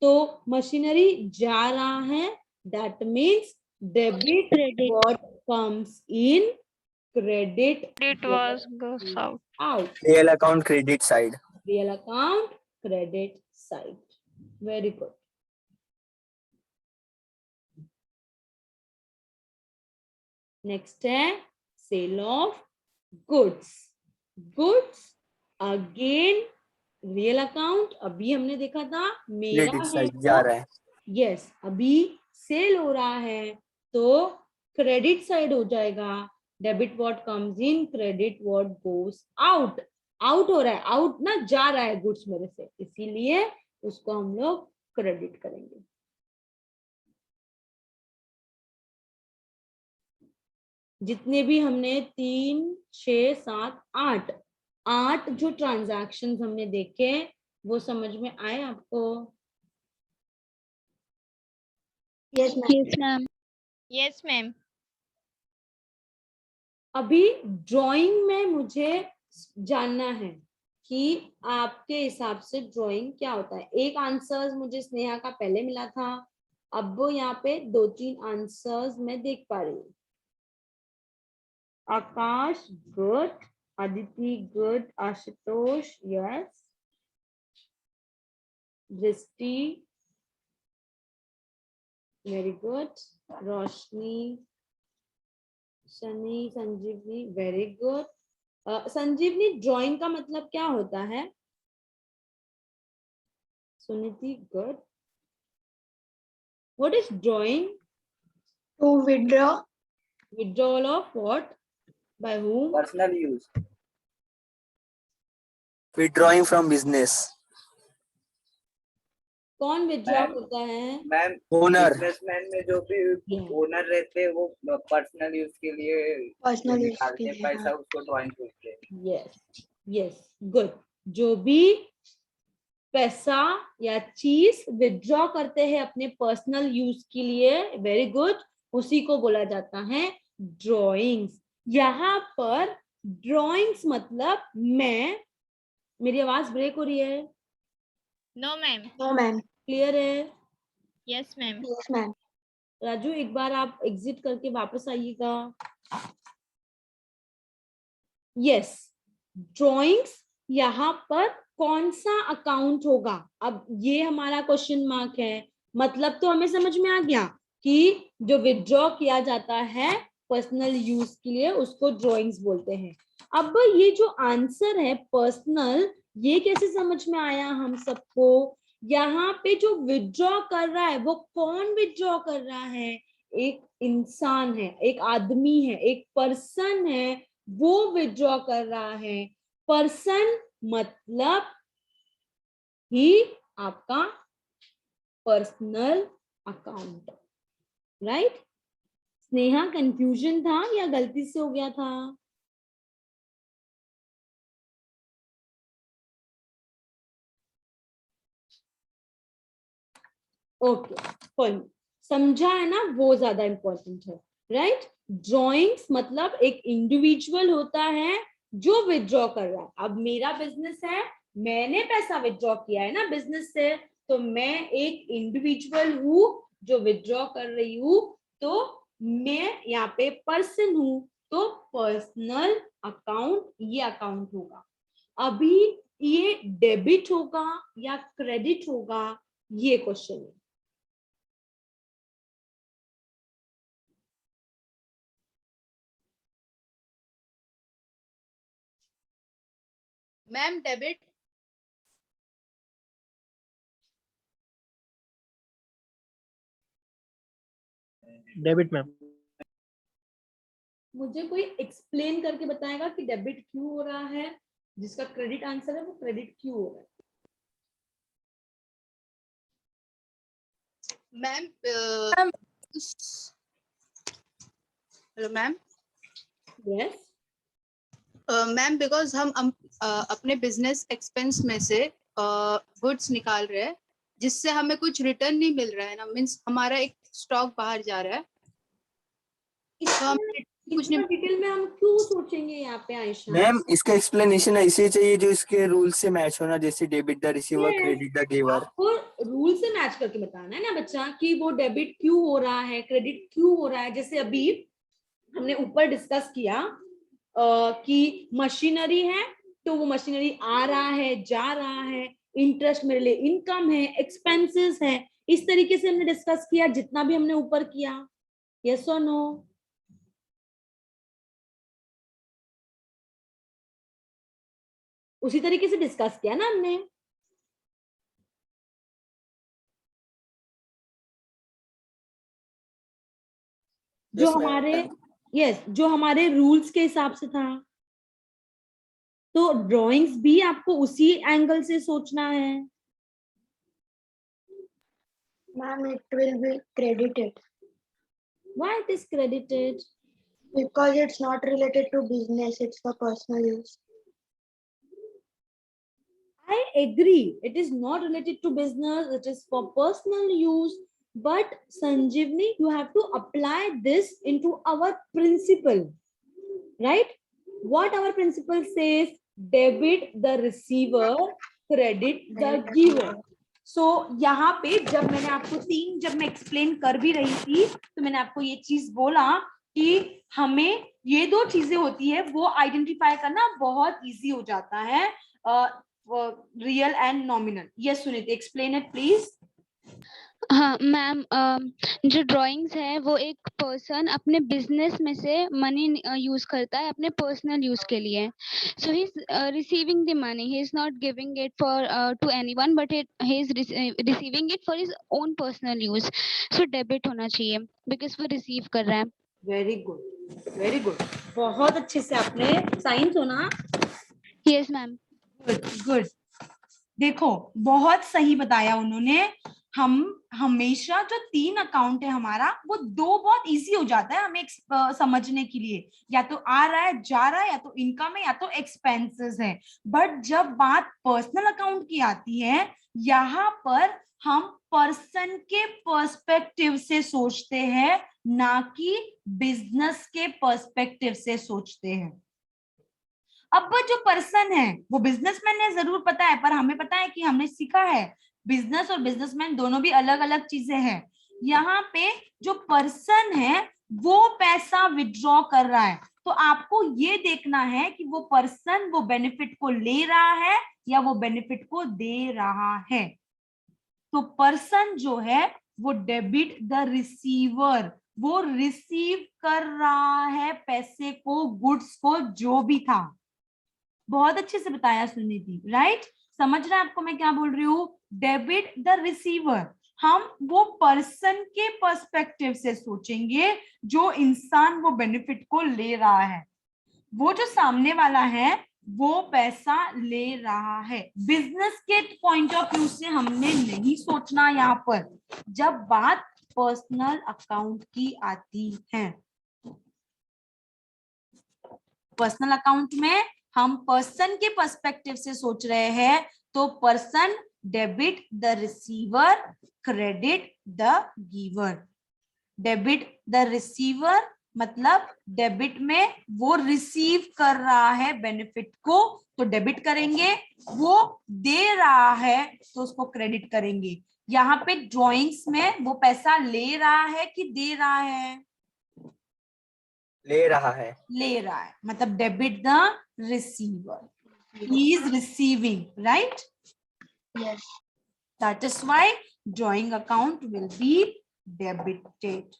तो मशीनरी जा रहा है, that means debit what comes in, credit goes out. out. Real account credit side. Real account credit side. Very good. Next है sale of goods. Goods again real account. अभी हमने देखा था मेरा Credit है side जा रहा है. यस, अभी सेल हो रहा है तो क्रेडिट साइड हो जाएगा। Debit what comes in, credit what goes out. Out हो रहा है, आउट ना, जा रहा है गुड्स मेरे से, इसीलिए उसको हम लोग क्रेडिट करेंगे। जितने भी हमने 3, 6, 7, 8 जो ट्रांजैक्शंस हमने देखे वो समझ में आए आपको? Yes ma'am. Yes ma'am. अभी ड्राइंग में मुझे जानना है कि आपके हिसाब से ड्राइंग क्या होता है। एक आंसर्स मुझे स्नेहा का पहले मिला था, अब वो यहाँ पे 2-3 आंसर्स मैं देख पा रही हूँ। Akash good, Aditi good, Ashutosh yes, Drishti very good, Roshni, Shani, Sanjivani very good, Sanjivani, drawing का मतलब क्या होता है? Suniti, good. What is drawing? To withdraw. Withdrawal of what? By whom? Personal use. Withdrawing from business. कौन विड्रॉ मैम, करता है? Ma'am Owner. बिजनेसमैन में जो भी Yeah. ओनर रहते हैं वो पर्सनल यूज के लिए Personal use निकालते के हैं लिए, पैसा, हाँ। उसको ड्राइंग बोलते हैं। Yes yes, good. जो भी पैसा या चीज विड्रॉ करते हैं अपने पर्सनल यूज के लिए, वेरी गुड, उसी को बोला जाता है ड्राइंग्स. यहाँ पर ड्राइंग्स मतलब मेरी आवाज ब्रेक हो रही है? No ma'am. No, ma'am. Clear है? Yes ma'am. Yes, ma'am. Raju, एक बार आप एग्जिट करके वापस आइएगा. Yes, drawings. यहाँ पर कौन सा अकाउंट होगा? अब ये हमारा क्वेश्चन मार्क है. मतलब तो हमें समझ में आ गया कि जो विड्रॉ किया जाता है पर्सनल यूज के लिए उसको ड्राइंग्स बोलते हैं. अब ये जो आंसर है पर्सनल, ये कैसे समझ में आया हम सबको? यहाँ पे जो विड्रॉ कर रहा है वो कौन विड्रॉ कर रहा है? एक इंसान है, एक आदमी है, एक पर्सन है, वो विड्रॉ कर रहा है. पर्सन मतलब ही आपका personal account, right? Sneha, confusion था या गलती से हो गया था? Okay, foehn. समझा है ना? वो ज्यादा इंपॉर्टेंट है, राइट? ड्राइंग्स मतलब एक इंडिविजुअल होता है जो विड्रॉ कर रहा है. अब मेरा बिजनेस है, मैंने पैसा विड्रॉ किया है ना बिजनेस से, तो मैं एक इंडिविजुअल हूँ जो विड्रॉ कर रही हूँ. तो मैं यहाँ पे पर्सन हूँ, तो पर्सनल अकाउंट ये अकाउंट होगा. अभी ये डेबिट होगा या क्रेडिट होगा, ये क्वेश्चन है. Ma'am debit. Debit ma'am. मुझे कोई एक्सप्लेन करके बताएगा कि डेबिट क्यों हो रहा है? जिसका क्रेडिट आंसर है वो क्रेडिट क्यों हो रहा है? Ma'am hello ma'am. Yes, ma'am because हम अपने बिजनेस एक्सपेंस में से गुड्स निकाल रहे हैं जिससे हमें कुछ रिटर्न नहीं मिल रहा है ना, मीन्स हमारा एक स्टॉक बाहर जा रहा है, तो हम कुछ इतना नहीं. डिटेल में हम क्यों सोचेंगे यहाँ पे आयशा? मैम इसका एक्सप्लेनेशन ऐसे चाहिए जो इसके रूल से मैच होना, जैसे debit the receiver, Yes. Credit the giver. आपको रूल से मैच करके बताना है ना बच्चा कि वो डेबिट क्यों हो रहा है, क्रेडिट क्यों हो रहा है. जैसे अभी हमने ऊपर डिस्कस किया कि मशीनरी है तो वो मशीनरी आ रहा है, जा रहा है, इंटरेस्ट मेरे लिए इनकम है, एक्सपेंसेस है. इस तरीके से हमने डिस्कस किया जितना भी हमने ऊपर किया. यस और नो? उसी तरीके से डिस्कस किया ना हमने. जो Yes, ma'am. हमारे जो हमारे रूल्स के हिसाब से था. तो ड्राइंग्स भी आपको उसी एंगल से सोचना है. Ma'am, it will be credited Why it is credited? because it's not related to business, it's for personal use. I agree. It is not related to business. It is for personal use. But Sanjeevni, you have to apply this into our principle, right? What our principle says: debit the receiver, credit the giver. So यहाँ पे जब मैंने आपको जब मैं explain कर भी रही थी तो मैंने आपको ये चीज बोला कि हमें ये दो चीजें होती है वो आइडेंटिफाई करना बहुत इजी हो जाता है, real and nominal. Yes Suniti, explain it please. हाँ मैम, जो ड्राइंग्स है वो एक पर्सन अपने बिजनेस में से मनी यूज करता है अपने पर्सनल यूज के लिए. So he is receiving the money, he is not giving it for to anyone, but he is receiving it for his own personal use. So debit होना चाहिए because वो receive कर रहा है. Very good, very good. बहुत अच्छे से आपने साइंस होना. Yes ma'am. Good good. देखो बहुत सही बताया उन्होंने. हम हमेशा जो 3 अकाउंट है हमारा, वो 2 बहुत इजी हो जाता है हमें समझने के लिए. या तो आ रहा है, जा रहा है, या तो इनकम है, या तो एक्सपेंसेस है. बट जब बात पर्सनल अकाउंट की आती है, यहाँ पर हम पर्सन के पर्सपेक्टिव से सोचते हैं, ना कि बिजनेस के पर्सपेक्टिव से सोचते हैं. अब वो जो पर्सन है वो बिजनेसमैन है, जरूर पता है, पर हमें पता है कि हमने सीखा है बिजनेस और बिजनेसमैन दोनों भी अलग अलग चीजें हैं. यहाँ पे जो पर्सन है वो पैसा विड्रॉ कर रहा है, तो आपको ये देखना है कि वो पर्सन वो बेनिफिट को ले रहा है या वो बेनिफिट को दे रहा है. तो पर्सन जो है वो डेबिट द रिसीवर, वो रिसीव कर रहा है पैसे को, गुड्स को, जो भी था. बहुत अच्छे से बताया सुनीति, राइट? समझ रहे हैं आपको मैं क्या बोल रही हूँ? डेबिट द रिसीवर, हम वो पर्सन के पर्सपेक्टिव से सोचेंगे जो इंसान वो बेनिफिट को ले रहा है. वो जो सामने वाला है वो पैसा ले रहा है. बिजनेस के पॉइंट ऑफ व्यू से हमने नहीं सोचना यहाँ पर जब बात पर्सनल अकाउंट की आती है. पर्सनल अकाउंट में हम पर्सन के पर्सपेक्टिव से सोच रहे हैं, तो person debit the receiver, credit the giver. Debit the receiver मतलब डेबिट में वो रिसीव कर रहा है बेनिफिट को, तो डेबिट करेंगे. वो दे रहा है तो उसको क्रेडिट करेंगे. यहाँ पे ड्राइंग्स में वो पैसा ले रहा है कि दे रहा है? ले रहा है. ले रहा है, मतलब debit the receiver, he is receiving, right? Yes. That is why drawing account will be debited.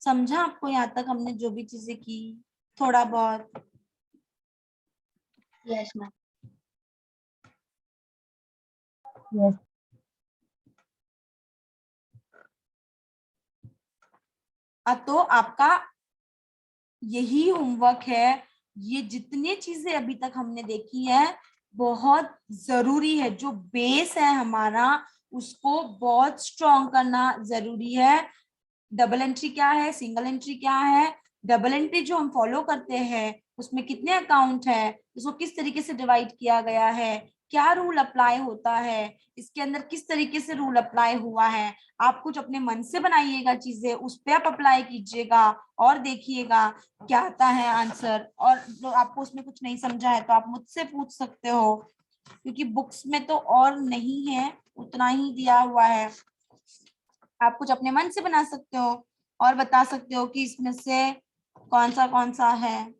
समझा आपको यहाँ तक हमने जो भी चीजें की? थोड़ा बहुत? Yes, ma'am. Yes. तो आपका यही होमवर्क है. ये जितनी चीजें अभी तक हमने देखी है बहुत जरूरी है. जो बेस है हमारा उसको बहुत स्ट्रॉन्ग करना जरूरी है. डबल एंट्री क्या है, सिंगल एंट्री क्या है, डबल एंट्री जो हम फॉलो करते हैं उसमें कितने अकाउंट है, उसको किस तरीके से डिवाइड किया गया है, क्या रूल अप्लाई होता है, इसके अंदर किस तरीके से रूल अप्लाई हुआ है. आप कुछ अपने मन से बनाइएगा चीजें, उस पर आप अप्लाई कीजिएगा और देखिएगा क्या आता है आंसर. और जो आपको उसमें कुछ नहीं समझा है तो आप मुझसे पूछ सकते हो, क्योंकि बुक्स में तो और नहीं है, उतना ही दिया हुआ है. आप कुछ अपने मन से बना सकते हो और बता सकते हो कि इसमें से कौन सा है,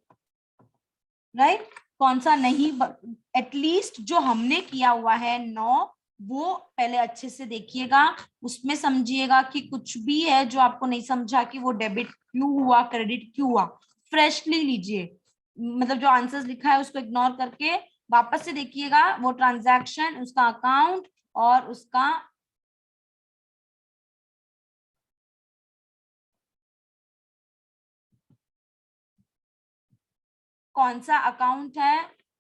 राइट? कौन सा नहीं. एटलीस्ट जो हमने किया हुआ है 9, वो पहले अच्छे से देखिएगा, उसमें समझिएगा कि कुछ भी है जो आपको नहीं समझा कि वो डेबिट क्यों हुआ, क्रेडिट क्यों हुआ, फ्रेशली लीजिए. मतलब जो आंसर्स लिखा है उसको इग्नोर करके वापस से देखिएगा वो ट्रांजैक्शन, उसका अकाउंट और उसका कौन सा अकाउंट है,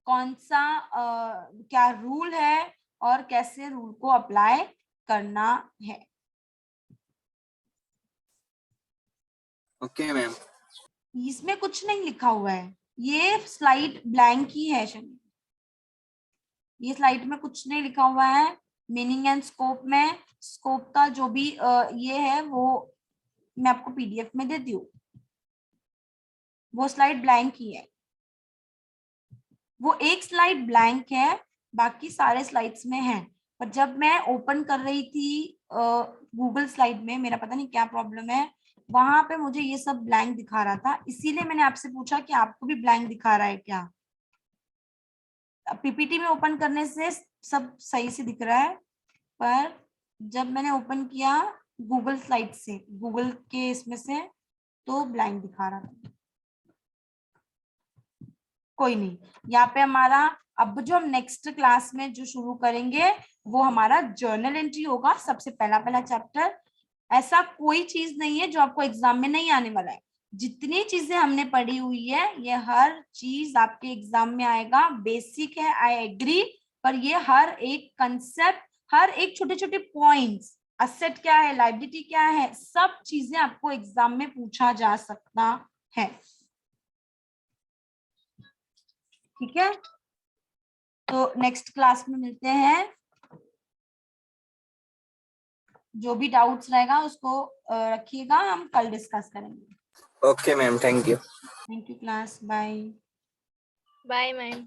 कौन सा क्या रूल है और कैसे रूल को अप्लाई करना है. Okay ma'am. इसमें कुछ नहीं लिखा हुआ है, ये स्लाइड ब्लैंक ही है. ये स्लाइड में कुछ नहीं लिखा हुआ है. मीनिंग एंड स्कोप में स्कोप का जो भी ये है वो मैं आपको पीडीएफ में देती हूँ. वो स्लाइड ब्लैंक ही है. वो एक स्लाइड ब्लैंक है, बाकी सारे स्लाइड्स में है. पर जब मैं ओपन कर रही थी गूगल स्लाइड में, मेरा पता नहीं क्या प्रॉब्लम है, वहां पे मुझे ये सब ब्लैंक दिखा रहा था. इसीलिए मैंने आपसे पूछा कि आपको भी ब्लैंक दिखा रहा है क्या. पीपीटी में ओपन करने से सब सही से दिख रहा है, पर जब मैंने ओपन किया गूगल स्लाइड से, गूगल के इसमें से, तो ब्लैंक दिखा रहा था। कोई नहीं, यहाँ पे हमारा अब जो हम नेक्स्ट क्लास में जो शुरू करेंगे वो हमारा जर्नल एंट्री होगा, सबसे पहला चैप्टर। ऐसा कोई चीज नहीं है जो आपको एग्जाम में नहीं आने वाला है। जितनी चीजें हमने पढ़ी हुई है ये हर चीज आपके एग्जाम में आएगा। बेसिक है, आई एग्री, पर ये हर एक कंसेप्ट, हर एक छोटे छोटे पॉइंट्स, असेट क्या है, लायबिलिटी क्या है, सब चीजें आपको एग्जाम में पूछा जा सकता है। ठीक है, तो नेक्स्ट क्लास में मिलते हैं। जो भी डाउट्स रहेगा उसको रखिएगा, हम कल डिस्कस करेंगे। Okay ma'am, thank you. Thank you class, bye. Bye ma'am.